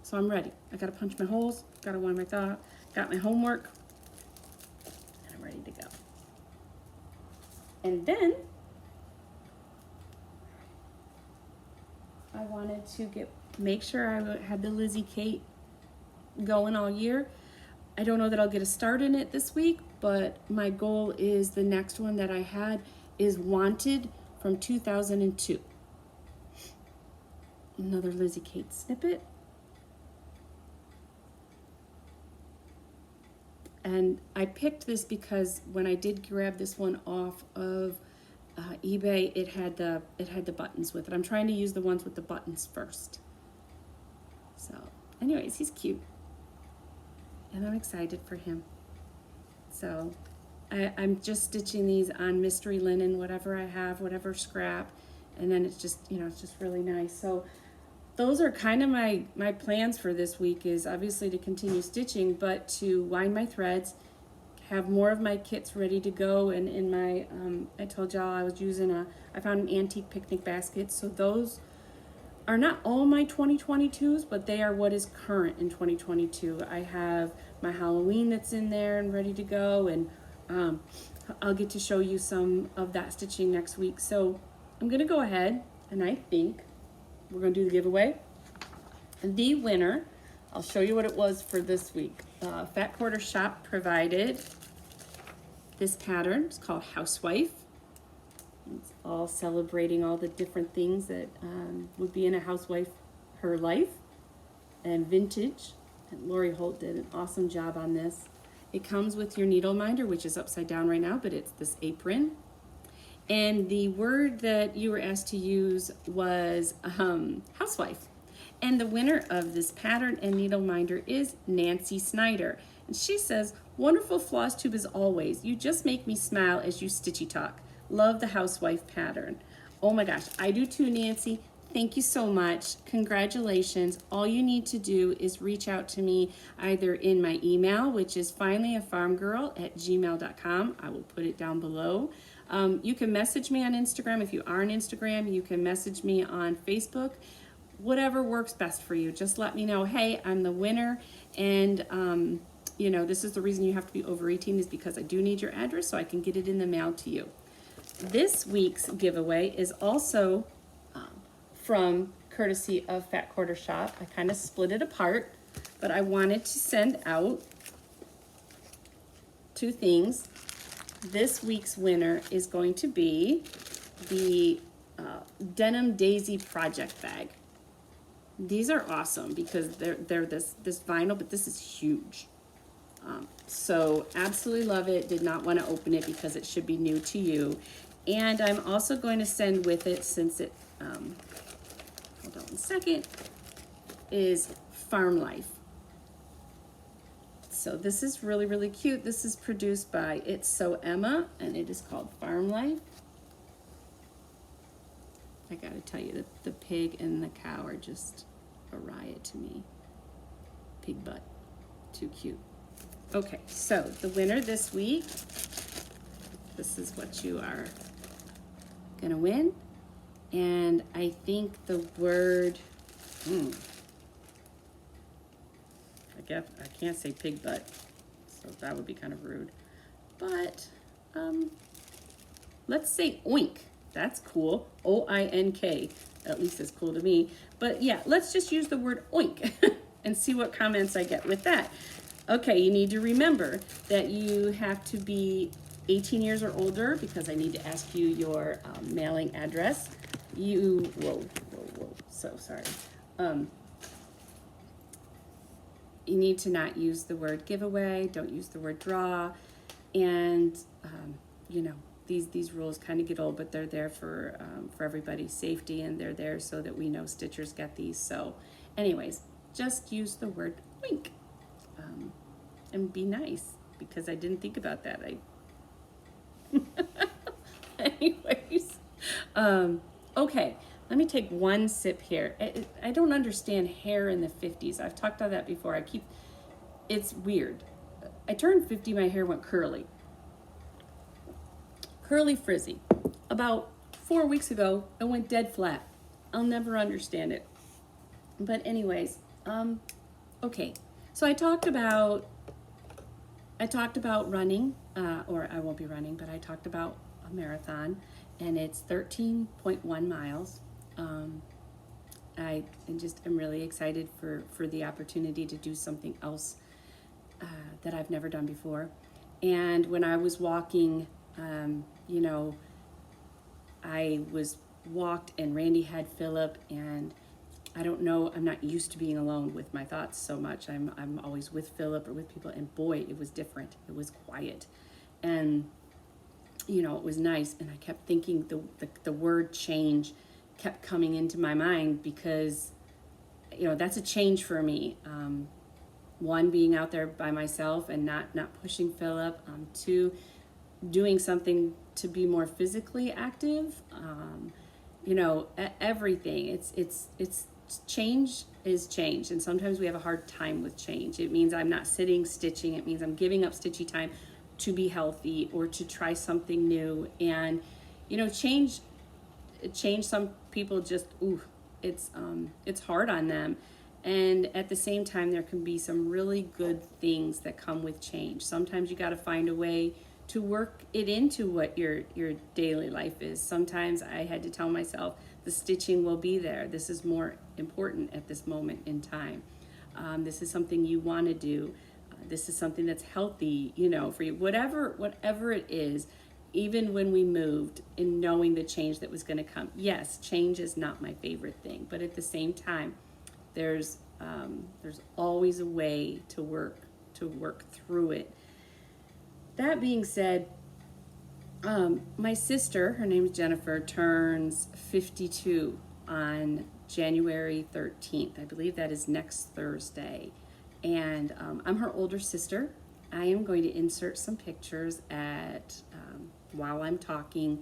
So I'm ready. I gotta punch my holes, gotta wind my thought, got my homework, and I'm ready to go. And then I wanted to make sure I had the Lizzie Kate going all year. I don't know that I'll get a start in it this week, but my goal is the next one that I had is Wanted from 2002. Another Lizzie Kate snippet. And I picked this because when I did grab this one off of eBay, it had the buttons with it. I'm trying to use the ones with the buttons first. So anyways, he's cute. And I'm excited for him. So I'm just stitching these on mystery linen, whatever I have, whatever scrap, and then it's just, you know, it's just really nice. So those are kind of my plans for this week, is obviously to continue stitching, but to wind my threads, have more of my kits ready to go. And in my, I told y'all I was using I found an antique picnic basket. So those are not all my 2022s, but they are what is current in 2022. I have my Halloween that's in there and ready to go, and I'll get to show you some of that stitching next week. So I'm gonna go ahead, and I think we're gonna do the giveaway. The winner, I'll show you what it was for this week. Fat Quarter Shop provided this pattern. It's called Housewife. It's all celebrating all the different things that would be in a housewife, her life, and vintage. And Lori Holt did an awesome job on this. It comes with your needle minder, which is upside down right now, but it's this apron. And the word that you were asked to use was housewife. And the winner of this pattern and needle minder is Nancy Snyder. And she says, "Wonderful FlossTube as always. You just make me smile as you stitchy talk. Love the housewife pattern." Oh my gosh, I do too, Nancy. Thank you so much. Congratulations. All you need to do is reach out to me either in my email, which is finallyafarmgirl@gmail.com. I will put it down below. You can message me on Instagram. If you are on Instagram, you can message me on Facebook. whatever works best for you. Just let me know, hey, I'm the winner, and you know, this is the reason you have to be over 18 is because I do need your address so I can get it in the mail to you. This week's giveaway is also from courtesy of Fat Quarter Shop. I kind of split it apart, but I wanted to send out two things. This week's winner is going to be the Denim Daisy Project Bag. These are awesome because they're this vinyl, but this is huge. So absolutely love it. Did not want to open it because it should be new to you. And I'm also going to send with it, since it, hold on 1 second, is Farm Life. So this is really, really cute. This is produced by It's So Emma, and it is called Farm Life. I gotta tell you, the pig and the cow are just a riot to me. Pig butt, too cute. Okay, so the winner this week, this is what you are gonna win. And I think the word, I can't say pig butt, so that would be kind of rude. But let's say oink. That's cool. O-I-N-K. At least it's cool to me. But yeah, let's just use the word oink and see what comments I get with that. Okay, you need to remember that you have to be 18 years or older because I need to ask you your mailing address. Whoa, so sorry. You need to not use the word giveaway, don't use the word draw, and you know, these rules kind of get old, but they're there for everybody's safety, and they're there so that we know Stitchers get these. So anyways, just use the word wink, and be nice, because I didn't think about that. Anyways, okay, let me take one sip here. I don't understand hair in the 50s. I've talked about that before. It's weird. I turned 50, my hair went curly. Curly frizzy. About 4 weeks ago, it went dead flat. I'll never understand it. But anyways, okay. So I talked about running, or I won't be running, but I talked about a marathon, and it's 13.1 miles. I am really excited for the opportunity to do something else that I've never done before. And when I was walking, you know, I was walked and Randy had Philip, and I don't know, I'm not used to being alone with my thoughts so much. I'm always with Philip or with people, and boy, it was different. It was quiet, and you know, it was nice. And I kept thinking the word change kept coming into my mind, because you know, that's a change for me. One, being out there by myself and not pushing Philip. Two, doing something to be more physically active. You know, everything. It's change is change, and sometimes we have a hard time with change. It means I'm not sitting stitching. It means I'm giving up stitchy time to be healthy or to try something new. And you know, change. Some people just it's hard on them. And at the same time, there can be some really good things that come with change. Sometimes you got to find a way to work it into what your daily life is. Sometimes I had to tell myself the stitching will be there. This is more important at this moment in time. This is something you want to do. This is something that's healthy, you know, for you. Whatever it is, even when we moved, in knowing the change that was going to come. Yes, change is not my favorite thing, but at the same time, there's always a way to work through it. That being said, my sister, her name is Jennifer, turns 52 on January 13th. I believe that is next Thursday. And I'm her older sister. I am going to insert some pictures while I'm talking,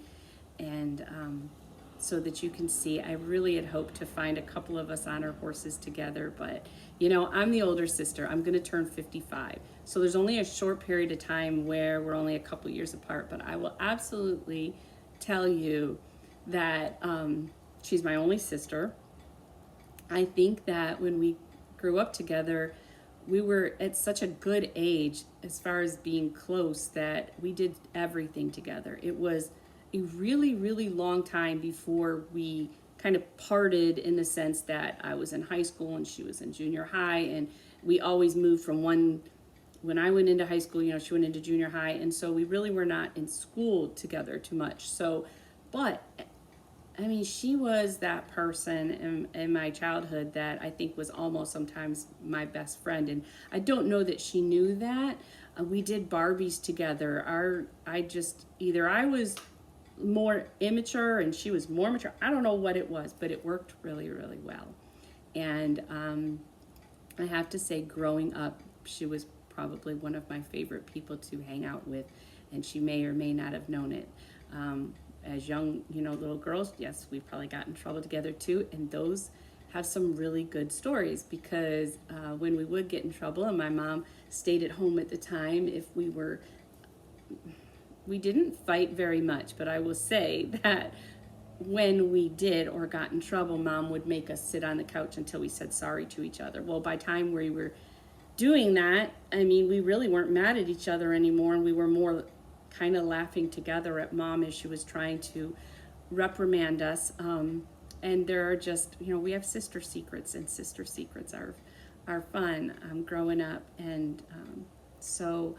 and so that you can see. I really had hoped to find a couple of us on our horses together, but you know, I'm the older sister. I'm going to turn 55. So there's only a short period of time where we're only a couple years apart, but I will absolutely tell you that she's my only sister. I think that when we grew up together, we were at such a good age as far as being close that we did everything together. It was a really, really long time before we kind of parted, in the sense that I was in high school and she was in junior high, and we always moved from one. When I went into high school, she went into junior high, and so we really were not in school together too much. So, but I mean, she was that person in my childhood that I think was almost sometimes my best friend. And I don't know that she knew that. We did Barbies together. Either I was more immature and she was more mature. I don't know what it was, but it worked really, really well. And I have to say, growing up, she was probably one of my favorite people to hang out with, and she may or may not have known it. As young, little girls, yes, we probably got in trouble together too, and those have some really good stories, because when we would get in trouble, and my mom stayed at home at the time, we didn't fight very much, but I will say that when we did or got in trouble, Mom would make us sit on the couch until we said sorry to each other. Well, by the time we were doing that, I mean, we really weren't mad at each other anymore, and we were more kind of laughing together at Mom as she was trying to reprimand us. And there are just, we have sister secrets, and sister secrets are fun growing up. And so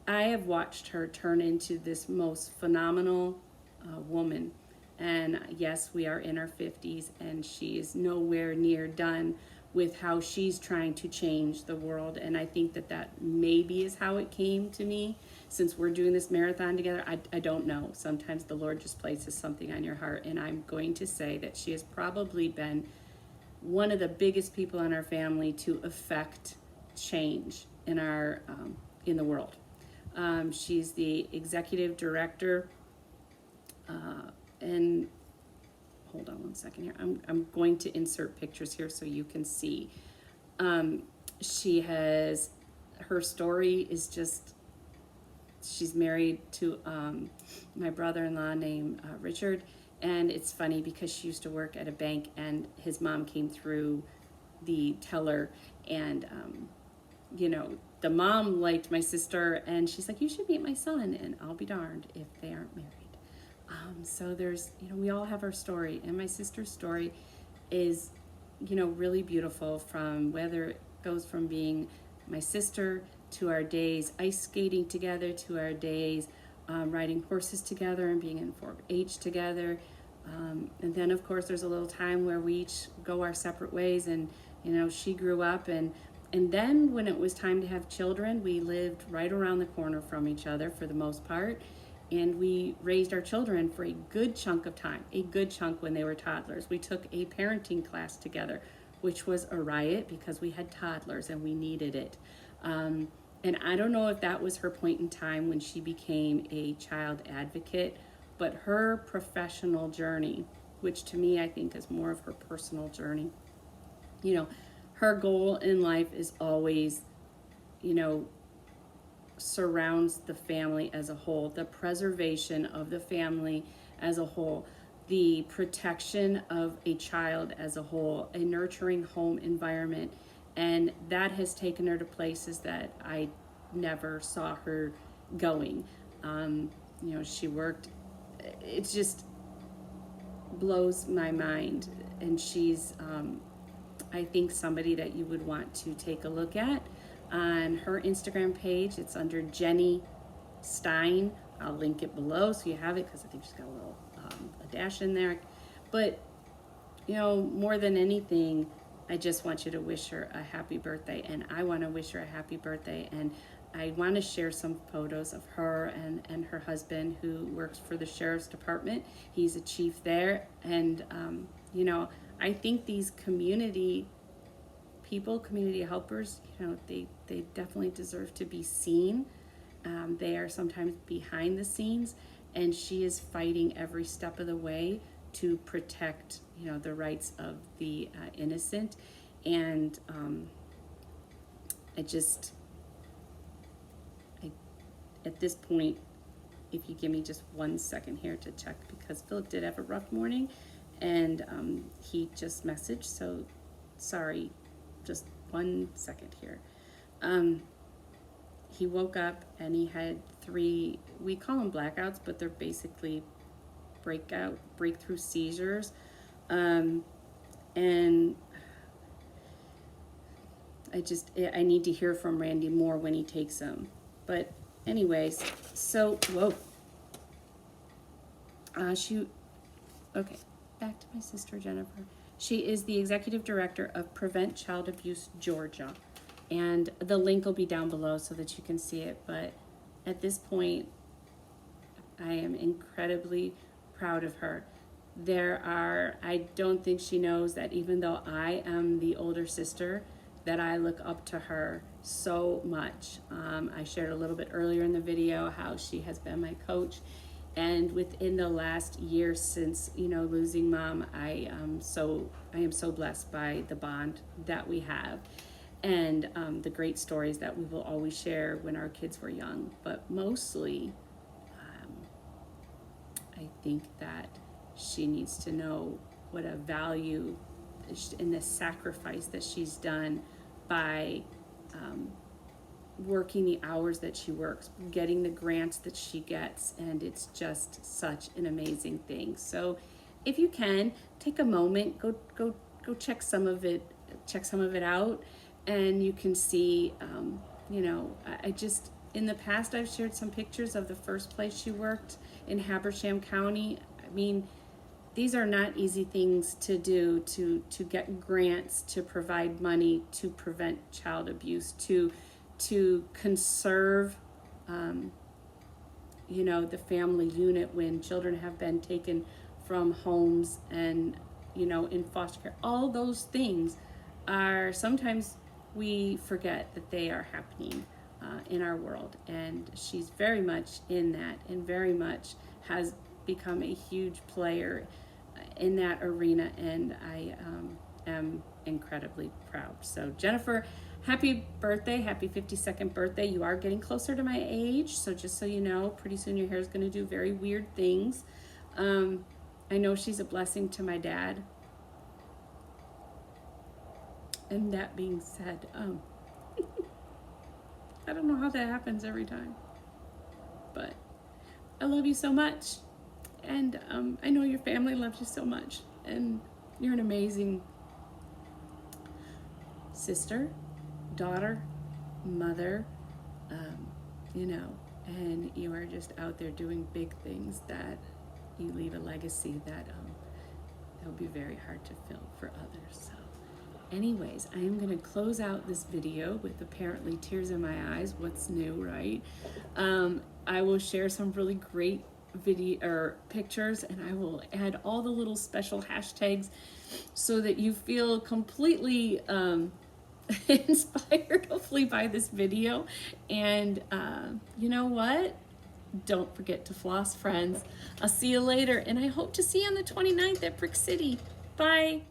I have watched her turn into this most phenomenal woman. And yes, we are in our 50s, and she is nowhere near done with how she's trying to change the world. And I think that maybe is how it came to me, since we're doing this marathon together. I don't know. Sometimes the Lord just places something on your heart. And I'm going to say that she has probably been one of the biggest people in our family to affect change in the world. She's the executive director, and hold on one second here. I'm going to insert pictures here so you can see. Her story is just, she's married to my brother-in-law named Richard, and it's funny because she used to work at a bank, and his mom came through the teller, and the mom liked my sister, and she's like, you should meet my son, and I'll be darned if they aren't married. So there's, we all have our story, and my sister's story is, really beautiful, from whether it goes from being my sister to our days ice skating together, to our days riding horses together and being in 4-H together. And then, of course, there's a little time where we each go our separate ways, and, she grew up, and then when it was time to have children, we lived right around the corner from each other for the most part. And we raised our children for a good chunk of time, when they were toddlers. We took a parenting class together, which was a riot because we had toddlers and we needed it. And I don't know if that was her point in time when she became a child advocate, but her professional journey, which to me I think is more of her personal journey, her goal in life is always, surrounds the family as a whole, the preservation of the family as a whole, the protection of a child as a whole, a nurturing home environment. And that has taken her to places that I never saw her going. She worked, it just blows my mind. And she's, I think, somebody that you would want to take a look at. On her Instagram page, it's under Jenny Stein. I'll link it below so you have it, because I think she's got a little a dash in there. But more than anything, I just want you to wish her a happy birthday, and I want to wish her a happy birthday. And I want to share some photos of her and her husband, who works for the sheriff's department. He's a chief there, and I think these community helpers, they definitely deserve to be seen. They are sometimes behind the scenes, and she is fighting every step of the way to protect, the rights of the innocent. And at this point, if you give me just 1 second here to check, because Philip did have a rough morning, and he just messaged, so sorry, just 1 second here. He woke up and he had 3, we call them blackouts, but they're basically breakthrough seizures. And I need to hear from Randy more when he takes them. But anyways, so, whoa. Okay, back to my sister Jennifer. She is the executive director of Prevent Child Abuse Georgia. And the link will be down below so that you can see it. But at this point, I am incredibly proud of her. I don't think she knows that even though I am the older sister, that I look up to her so much. I shared a little bit earlier in the video how she has been my coach. And within the last year since, losing Mom, I am so blessed by the bond that we have, and the great stories that we will always share when our kids were young. But mostly, I think that she needs to know what a value in the sacrifice that she's done by working the hours that she works, getting the grants that she gets, and it's just such an amazing thing. So if you can, take a moment, go check some of it out, and you can see, I just, in the past I've shared some pictures of the first place she worked in Habersham County. I mean, these are not easy things to do, to get grants, to provide money, to prevent child abuse, to conserve, the family unit when children have been taken from homes and, in foster care. All those things are, sometimes we forget that they are happening in our world. And she's very much in that, and very much has become a huge player in that arena, and I am incredibly proud. So Jennifer, happy birthday, happy 52nd birthday. You are getting closer to my age, so just so you know, pretty soon your hair is going to do very weird things. I know she's a blessing to my dad. And that being said, I don't know how that happens every time, but I love you so much. And I know your family loves you so much, and you're an amazing sister, daughter, mother, and you are just out there doing big things, that you leave a legacy that will be very hard to fill for others. So anyways, I am going to close out this video with apparently tears in my eyes. What's new, right? I will share some really great video or pictures, and I will add all the little special hashtags so that you feel completely inspired, hopefully, by this video. And you know what? Don't forget to floss, friends. I'll see you later, and I hope to see you on the 29th at Brick City. Bye.